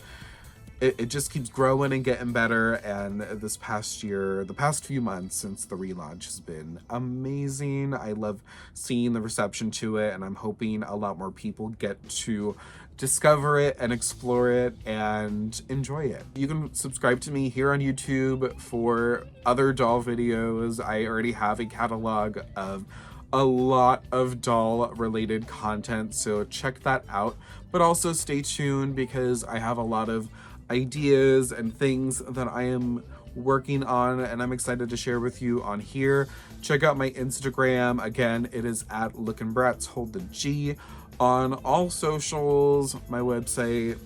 it just keeps growing and getting better. And this past year, the past few months since the relaunch has been amazing. I love seeing the reception to it, and I'm hoping a lot more people get to discover it and explore it and enjoy it. You can subscribe to me here on YouTube for other doll videos. I already have a catalog of a lot of doll related content, so check that out. But also stay tuned because I have a lot of ideas and things that I am working on and I'm excited to share with you on here. Check out my Instagram. Again, it is at lookinbratz, hold the G, on all socials, my website,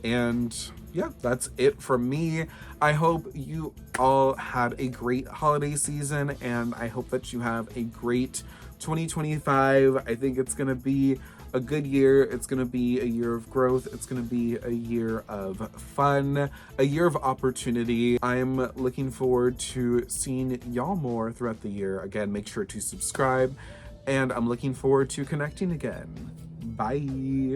and yeah, that's it from me. I hope you all had a great holiday season, and I hope that you have a great 2025. I think it's gonna be a good year. It's gonna be a year of growth. It's gonna be a year of fun, a year of opportunity. I'm looking forward to seeing y'all more throughout the year. Again, make sure to subscribe, and I'm looking forward to connecting again. Bye.